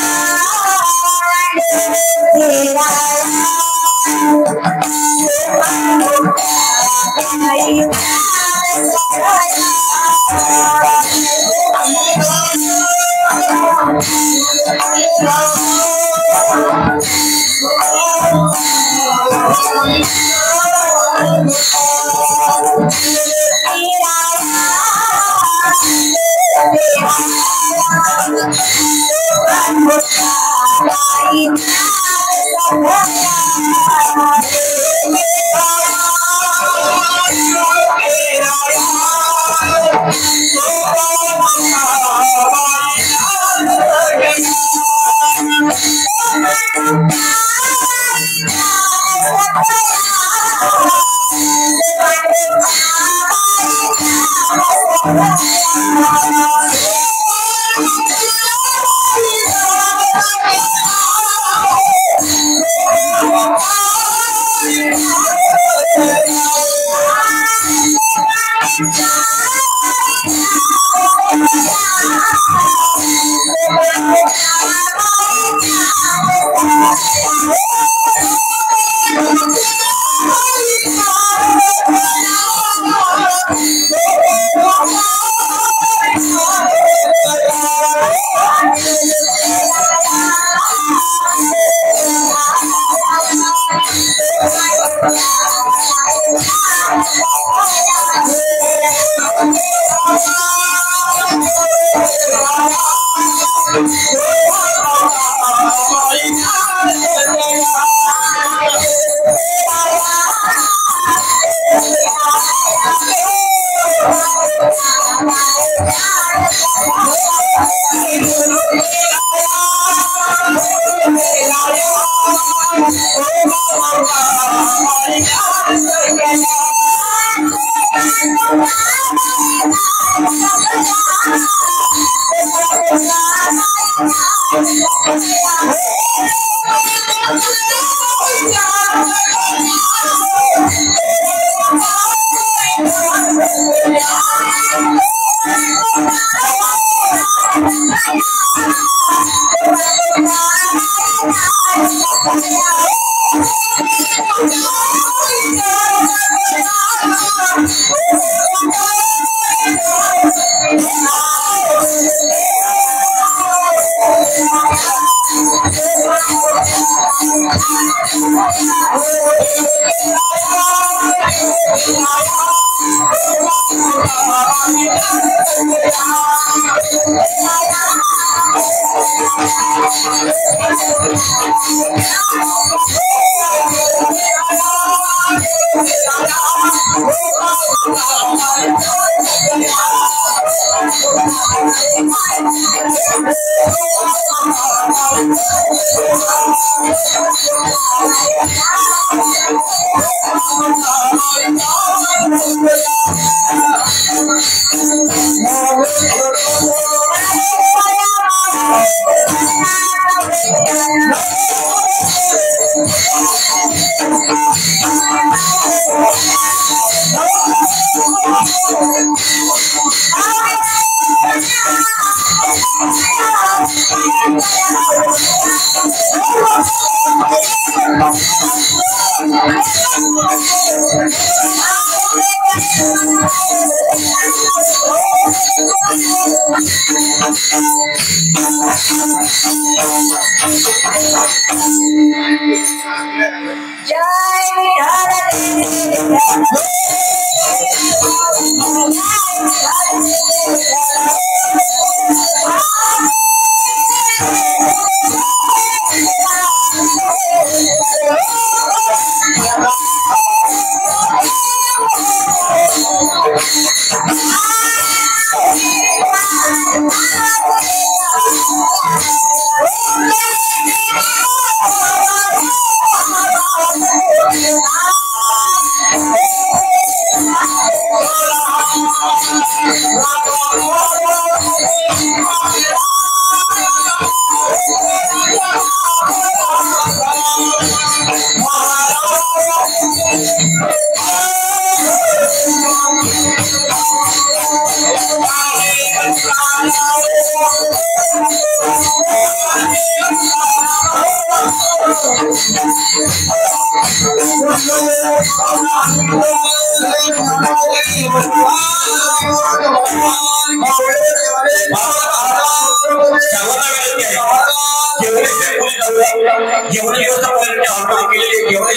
एवढे दिवस आपण ऑर्डर केलेले एवढे